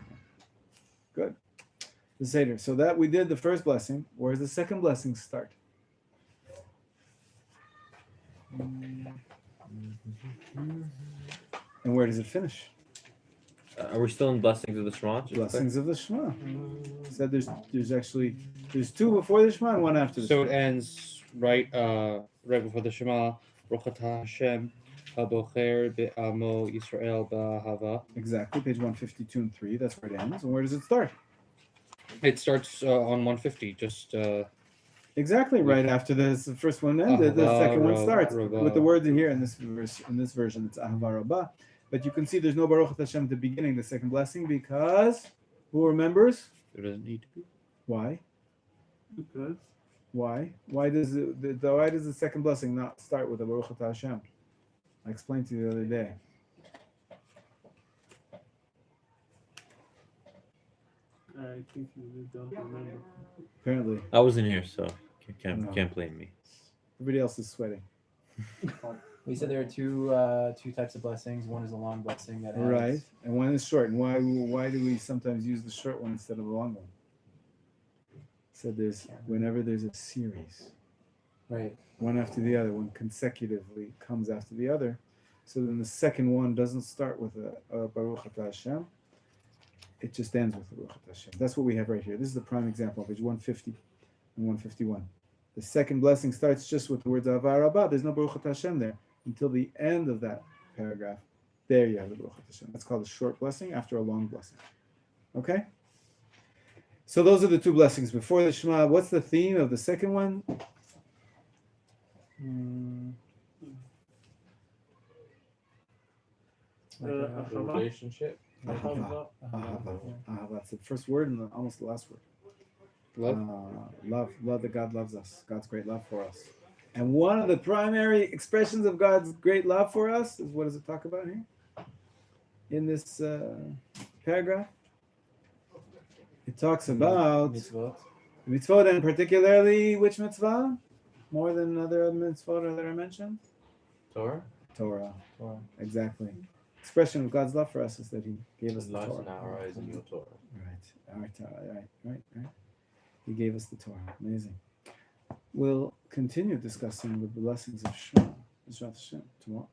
Good. The Seder. So that we did the first blessing. Where does the second blessing start? And where does it finish? Are we still in blessings of the Shema? Blessings of the Shema. Said there's two before the Shema and one after the So Shema. it ends right before the Shema. Baruch atah Hashem habocher be'amo Yisrael ba'ahava. Exactly, page 152 and 3. That's where it ends. And where does it start? It starts on 150. Just Exactly, right after the first one ended, the second one starts with the word here in this verse. In this version, it's Ahava Rabbah. But you can see there's no Baruch Hashem at the beginning, the second blessing, because who remembers? there doesn't need to be. Why? Because Why? Why does the second blessing not start with a Baruch Hashem? I explained to you the other day. I think you don't remember. Apparently, I wasn't here, so No. can't blame me. everybody else is sweating. We said there are two types of blessings. One is a long blessing that adds, Right, and one is short. And why do we sometimes use the short one instead of the long one? So whenever there's a series, right. one after the other, one consecutively comes after the other. So then the second one doesn't start with a Baruch Atah Hashem. It just ends with a Baruch Atah Hashem. That's what we have right here. This is the prime example, page 150 and 151. The second blessing starts just with the words Ahava Rabbah. There's no Baruch Atah Hashem there until the end of that paragraph. There you have the Baruch Atah Hashem. That's called a short blessing after a long blessing. Okay? So those are the two blessings before the Shema. What's the theme of the second one? The relationship. Ahava. That's the first word and almost the last word. Love that God loves us. God's great love for us. And one of the primary expressions of God's great love for us is, what does it talk about here? In this paragraph? It talks about mitzvot, and particularly which mitzvah? More than other mitzvot that I mentioned? Torah. Torah. Exactly. Expression of God's love for us is that He gave us the Light Torah. in our eyes and your Torah. Right. He gave us the Torah. Amazing. We'll continue discussing the blessings of Shema, tomorrow.